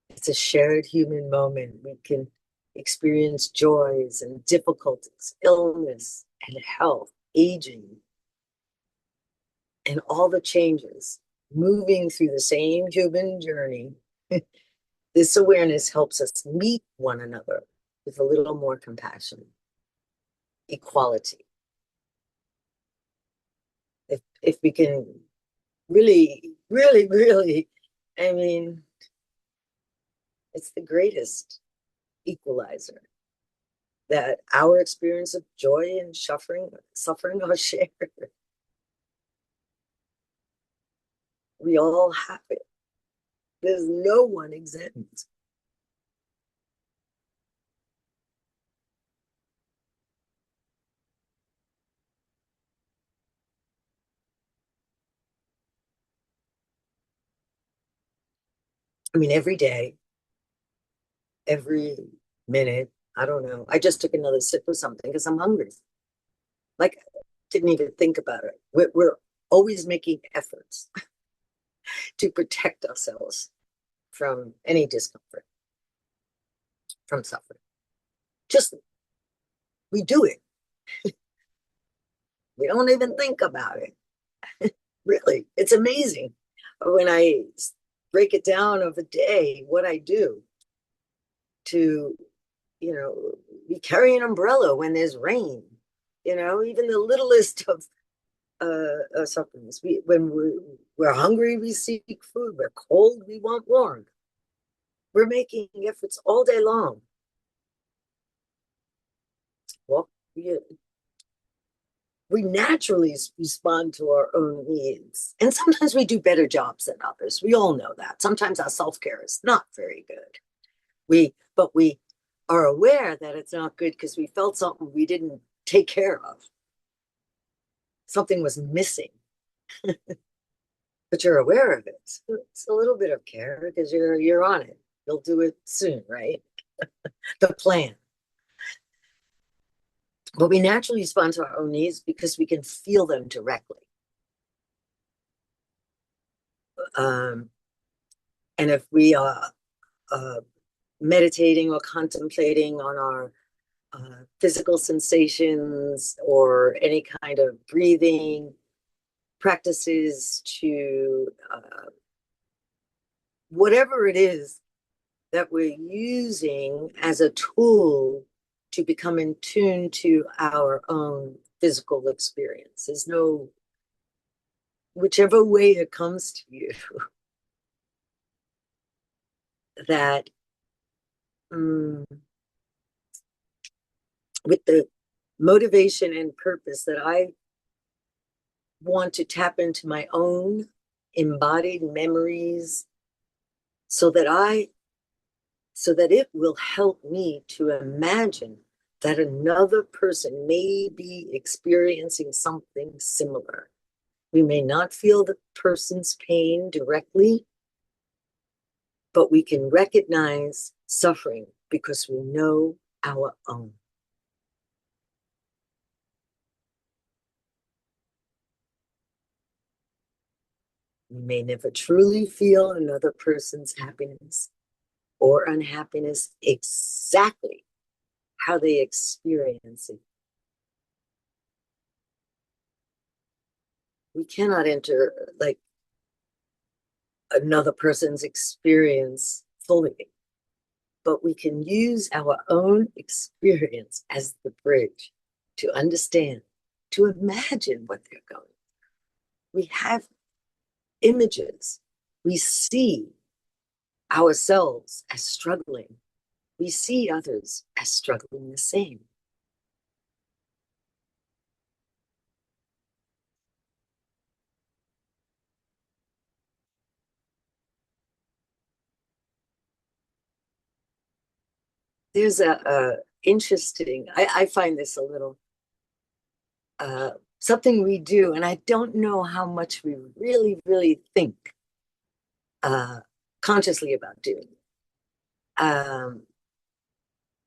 It's a shared human moment. We can experience joys and difficulties, illness and health, aging, and all the changes, moving through the same human journey. This awareness helps us meet one another with a little more compassion, equality. If we can really, really, really, I mean, it's the greatest equalizer that our experience of joy and suffering are shared. We all have it. There's no one exempt. I mean, every day, every minute, I don't know. I just took another sip of something because I'm hungry. Like, didn't even think about it. We're always making efforts to protect ourselves from any discomfort, from suffering. Just, we do it. We don't even think about it. Really, it's amazing when I break it down of a day, what I do to, we carry an umbrella when there's rain. even the littlest of supplements. When we're hungry, we seek food. We're cold, we want warmth. We're making efforts all day long. Well, we naturally respond to our own needs. And sometimes we do better jobs than others. We all know that. Sometimes our self-care is not very good. But we are aware that it's not good because we felt something we didn't take care of. Something was missing. But you're aware of it. It's a little bit of care because you're on it. You'll do it soon, right? The plan. But we naturally respond to our own needs because we can feel them directly. And if we are meditating or contemplating on our physical sensations or any kind of breathing practices to whatever it is that we're using as a tool to become in tune to our own physical experience. There's no, whichever way it comes to you, that with the motivation and purpose that I want to tap into my own embodied memories so that it will help me to imagine that another person may be experiencing something similar. We may not feel the person's pain directly, but we can recognize suffering because we know our own. We may never truly feel another person's happiness or unhappiness exactly how they experience it. We cannot enter like another person's experience fully, but we can use our own experience as the bridge to understand, to imagine what they're going through. We have images. We see ourselves as struggling. We see others as struggling the same. There's a interesting, I find this a little something we do, and I don't know how much we really, really think consciously about doing it.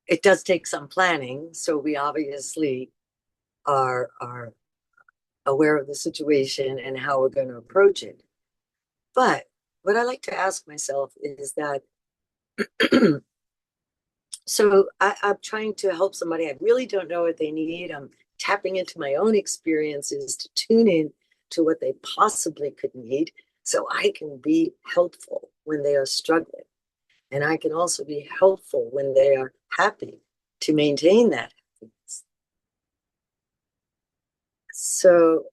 It does take some planning, so we obviously are aware of the situation and how we're going to approach it. But what I like to ask myself is that so I'm trying to help somebody. I really don't know what they need. I'm tapping into my own experiences to tune in to what they possibly could need so I can be helpful when they are struggling. And I can also be helpful when they are happy to maintain that happiness. So,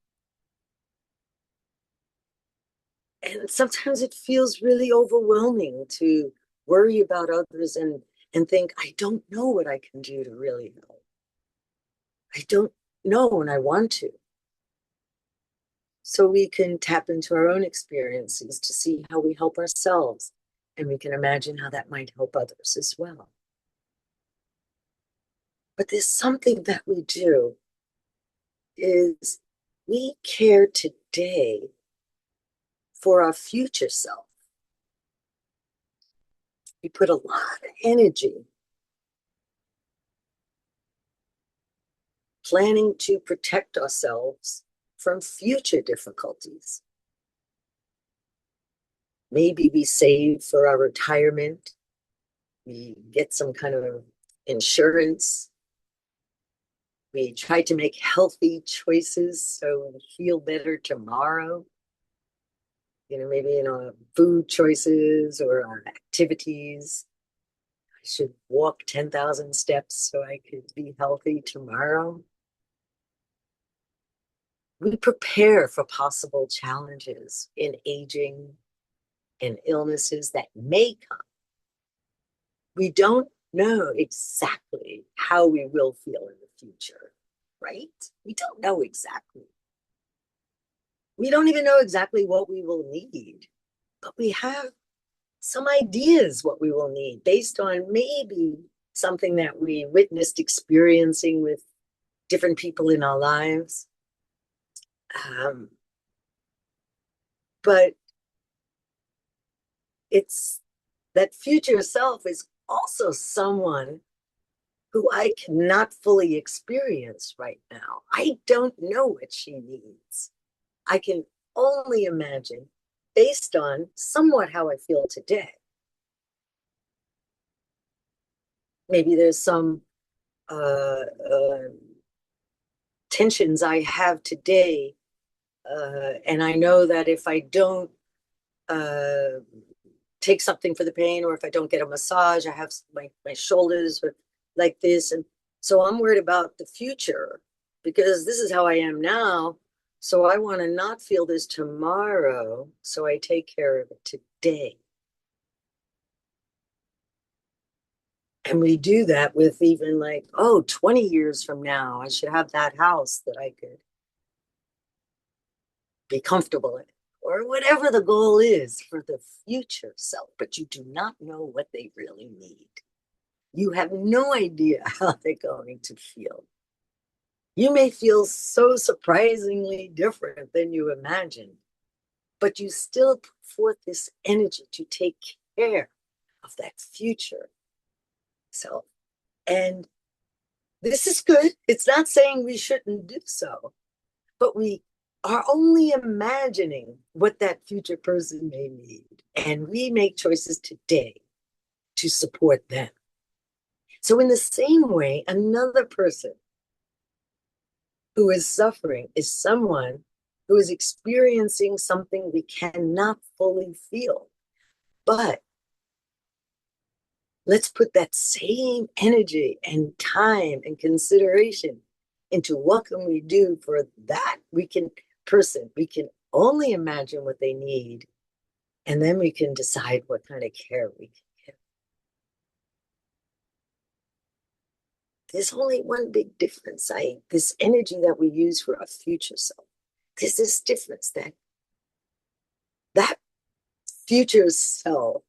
and sometimes it feels really overwhelming to worry about others and think, I don't know what I can do to really help. I don't know and I want to. So we can tap into our own experiences to see how we help ourselves. And we can imagine how that might help others as well. But there's something that we do is we care today for our future self. We put a lot of energy planning to protect ourselves from future difficulties. Maybe we save for our retirement. We get some kind of insurance. We try to make healthy choices so we feel better tomorrow. Maybe in our food choices or our activities. I should walk 10,000 steps so I could be healthy tomorrow. We prepare for possible challenges in aging and illnesses that may come. We don't know exactly how we will feel in the future, right? We don't know exactly. We don't even know exactly what we will need, but we have some ideas what we will need based on maybe something that we witnessed experiencing with different people in our lives. Um, but it's that future self is also someone who I cannot fully experience right now. I don't know what she needs. I can only imagine based on somewhat how I feel today. Maybe there's some tensions I have today, and I know that if I don't uh, take something for the pain, or if I don't get a massage, I have my shoulders like this, and so I'm worried about the future because this is how I am now. So I want to not feel this tomorrow, so I take care of it today. And we do that with even like, oh, 20 years from now, I should have that house that I could be comfortable in, or whatever the goal is for the future self, but you do not know what they really need. You have no idea how they're going to feel. You may feel so surprisingly different than you imagined, but you still put forth this energy to take care of that future self. And this is good. It's not saying we shouldn't do so, but we are only imagining what that future person may need. And we make choices today to support them. So, in the same way, another person who is suffering is someone who is experiencing something we cannot fully feel. But let's put that same energy and time and consideration into what can we do for that person. We can only imagine what they need, and then we can decide what kind of care we can give. There's only one big difference. This energy that we use for our future self. There's this difference that future self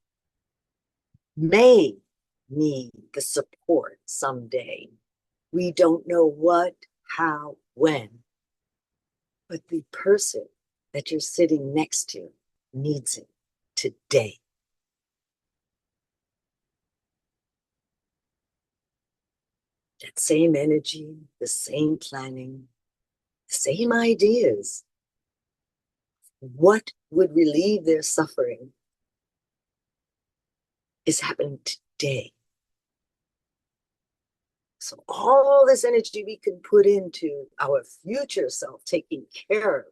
may need the support someday. We don't know what, how, when, but the person that you're sitting next to needs it today. That same energy, the same planning, the same ideas. What would relieve their suffering is happening today. So all this energy we can put into our future self, taking care of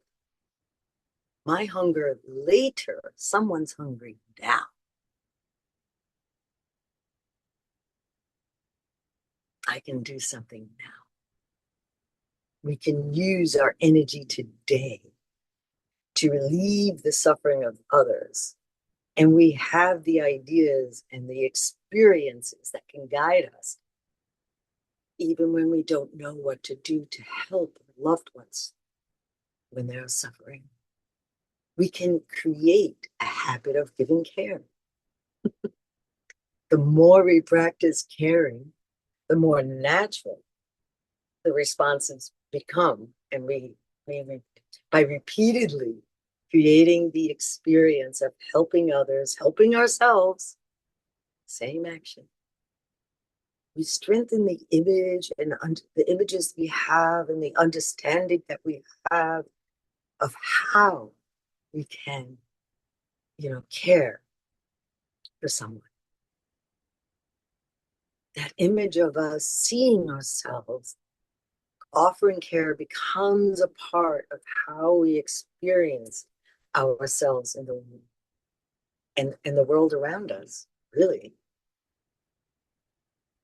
my hunger later, someone's hungry now. I can do something now. We can use our energy today to relieve the suffering of others. And we have the ideas and the experiences that can guide us, even when we don't know what to do to help loved ones when they're suffering. We can create a habit of giving care. The more we practice caring, the more natural the responses become. And we by repeatedly creating the experience of helping others, helping ourselves, same action. We strengthen the image and the images we have and the understanding that we have of how we can, care for someone. That image of us seeing ourselves, offering care becomes a part of how we experience ourselves in the and the world around us, really.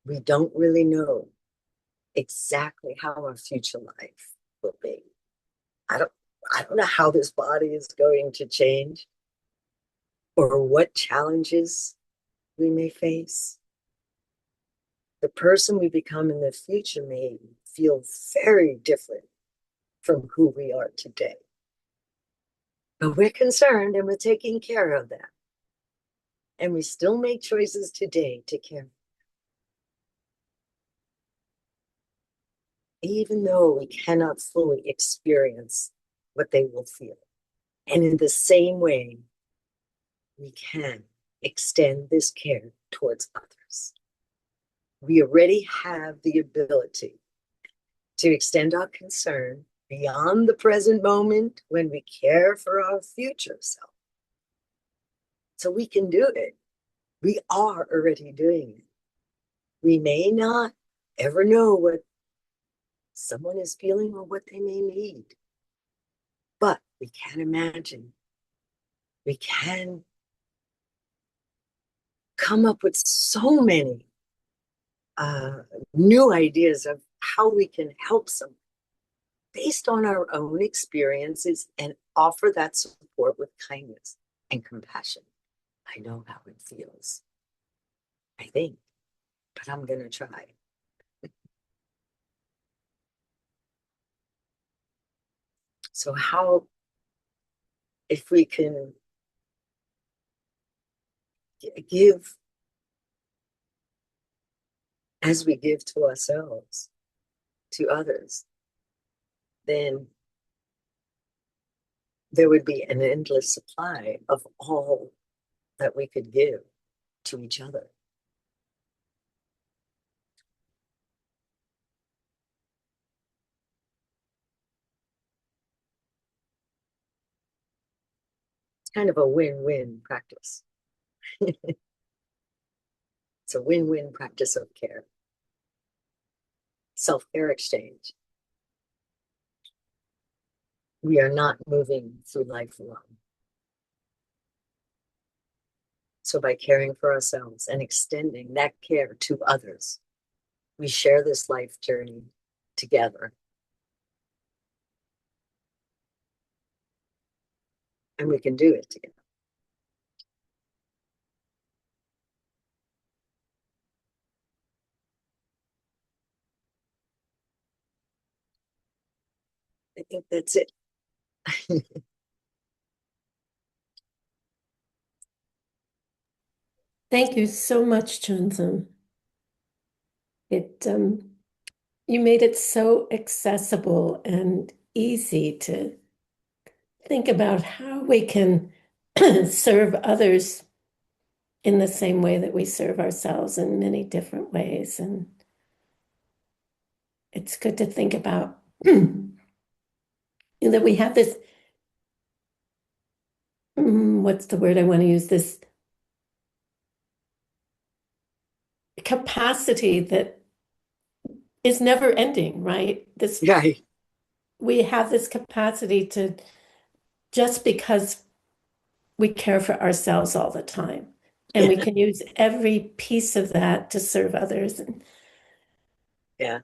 We don't really know exactly how our future life will be. I don't, I don't know how this body is going to change or what challenges we may face. The person we become in the future may feel very different from who we are today. But we're concerned and we're taking care of that. And we still make choices today to care. Even though we cannot fully experience what they will feel. And in the same way, we can extend this care towards others. We already have the ability to extend our concern beyond the present moment when we care for our future self. So we can do it. We are already doing it. We may not ever know what someone is feeling or what they may need, but we can imagine. We can come up with so many new ideas of how we can help someone based on our own experiences and offer that support with kindness and compassion. I know how it feels, I think, but I'm going to try. So, how, if we can give as we give to ourselves, to others, then there would be an endless supply of all that we could give to each other. It's kind of a win-win practice. It's a win-win practice of care. Self-care exchange. We are not moving through life alone. So by caring for ourselves and extending that care to others, we share this life journey together. And we can do it together. I think that's it. Thank you so much, Chunzom. You made it so accessible and easy to think about how we can serve others in the same way that we serve ourselves in many different ways. And it's good to think about that we have this, what's the word I want to use, this capacity that is never ending, right? This Right. we have this capacity to, just because we care for ourselves all the time, and we can use every piece of that to serve others. And Yeah.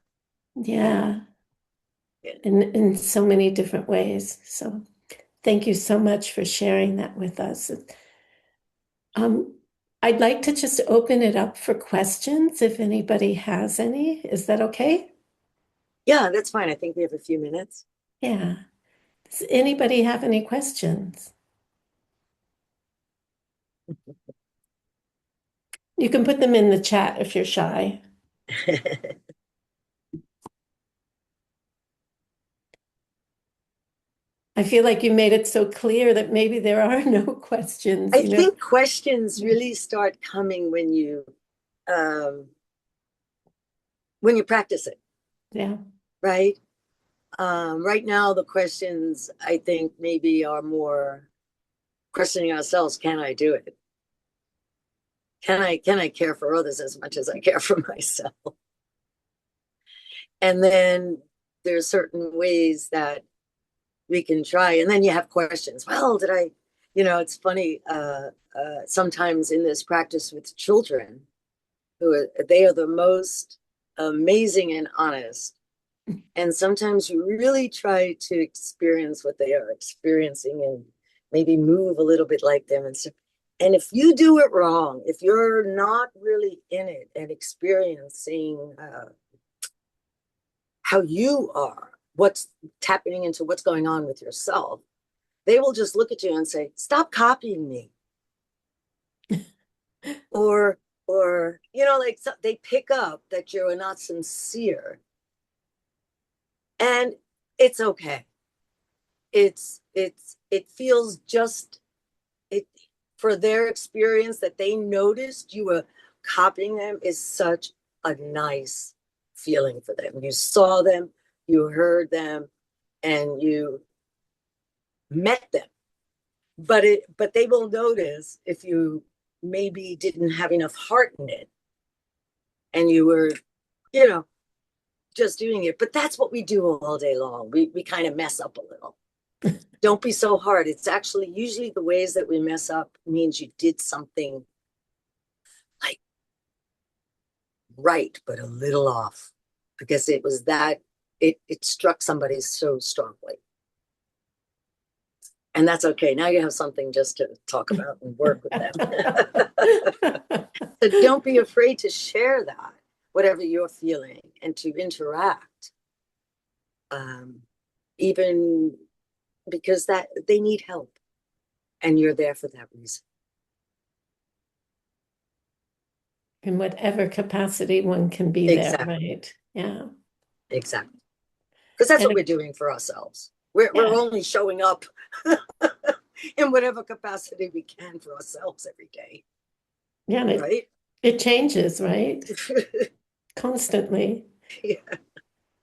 yeah, Yeah. in so many different ways. So thank you so much for sharing that with us. Um, I'd like to just open it up for questions if anybody has any. Is that okay? Yeah, that's fine. I think we have a few minutes. Yeah. Does anybody have any questions? You can put them in the chat if you're shy. I feel like you made it so clear that maybe there are no questions, I you know? think questions really start coming um, when you practice it, Yeah. right? Right now, the questions I think maybe are more questioning ourselves. Can I do it? Can I care for others as much as I care for myself? And then there's certain ways that we can try. And then you have questions. Well, did I, it's funny. Sometimes in this practice with children, they are the most amazing and honest. And sometimes you really try to experience what they are experiencing and maybe move a little bit like them and stuff. And if you do it wrong, if you're not really in it and experiencing how you are, what's tapping into what's going on with yourself, they will just look at you and say, "Stop copying me." or like so they pick up that you're not sincere, and it's okay. It feels just it for their experience that they noticed you were copying them is such a nice feeling for them. You saw them, you heard them, and you met them. But they will notice if you maybe didn't have enough heart in it and you were, you know, just doing it. But that's what we do all day long. We kind of mess up a little. Don't be so hard. It's actually usually the ways that we mess up means you did something like right, but a little off because it was that it struck somebody so strongly. And that's okay. Now you have something just to talk about and work with them. So don't be afraid to share that, whatever you're feeling, and to interact. Even because that they need help and you're there for that reason. In whatever capacity one can be there, Exactly. right? Yeah. Exactly. Because that's And what we're doing for ourselves. We're yeah, only showing up in whatever capacity we can for ourselves every day, yeah, and right? it changes, right? Constantly. Yeah.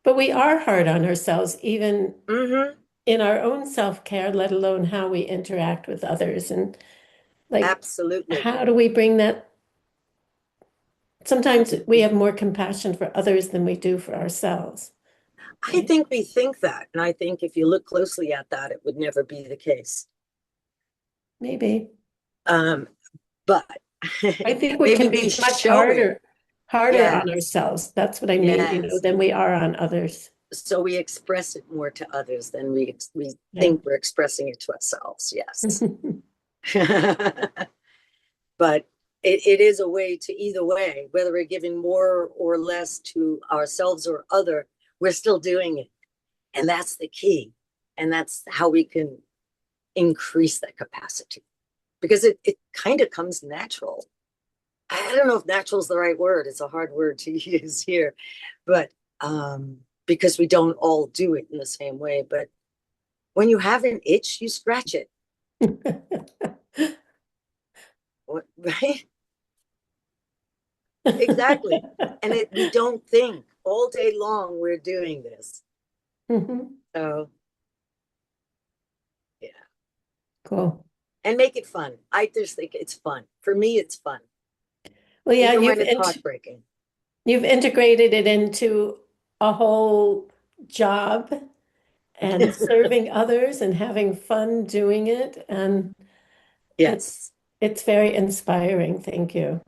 But we are hard on ourselves, even Mm-hmm. in our own self-care, let alone how we interact with others. And like, Absolutely. how do we bring that? Sometimes we have more compassion for others than we do for ourselves, I right? think we think that. And I think if you look closely at that, it would never be the case. Maybe. Um, but I think we maybe can we be much show it. harder on Yes. ourselves. That's what I mean, Yes. than we are on others. So we express it more to others than we Yeah. think we're expressing it to ourselves. Yes. But it is a way to either way, whether we're giving more or less to ourselves or other, we're still doing it. And that's the key. And that's how we can increase that capacity because it kind of comes natural. I don't know if natural is the right word. It's a hard word to use here, but because we don't all do it in the same way. But when you have an itch, you scratch it, right? Exactly. And we don't think all day long we're doing this. Mhm. So yeah, Cool. and make it fun. I just think it's fun. For me, it's fun, Well, yeah, even when it's heartbreaking. you've integrated it into a whole job and serving others and having fun doing it. And it's Yes. it's very inspiring. Thank you.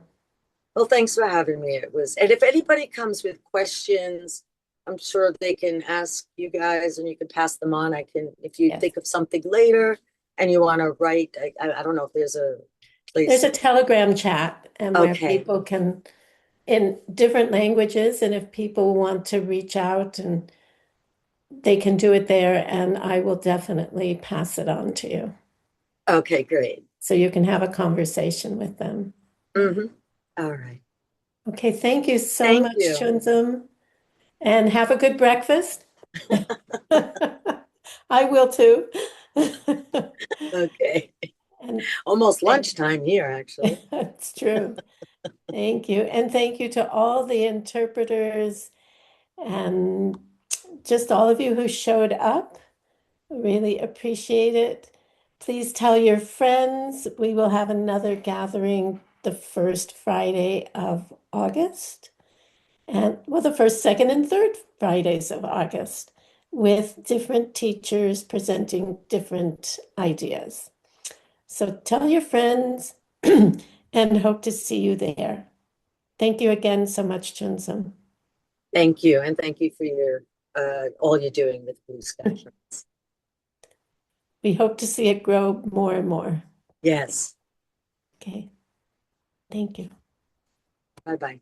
Well, thanks for having me. It was, and if anybody comes with questions, I'm sure they can ask you guys and you can pass them on. I can, if you Yes. think of something later and you want to write, I don't know if there's a There's place. a Telegram chat and where Okay. people can in different languages, and if people want to reach out and they can do it there, and I will definitely pass it on to you Okay, great. so you can have a conversation with them. Yeah. Mm-hmm. All right. Okay, thank you so Thank much, you. Chunzom, and have a good breakfast. I will too. Okay. And Almost thank, lunchtime here, actually. it's true. Thank you. And thank you to all the interpreters and just all of you who showed up. Really appreciate it. Please tell your friends. We will have another gathering the first Friday of August. And well, the first, second, and third Fridays of August with different teachers presenting different ideas. So tell your friends and hope to see you there. Thank you again so much, Chunzum. Thank you. And thank you for your all you're doing with Blue Sky. We hope to see it grow more and more. Yes. Okay. Thank you. Bye bye.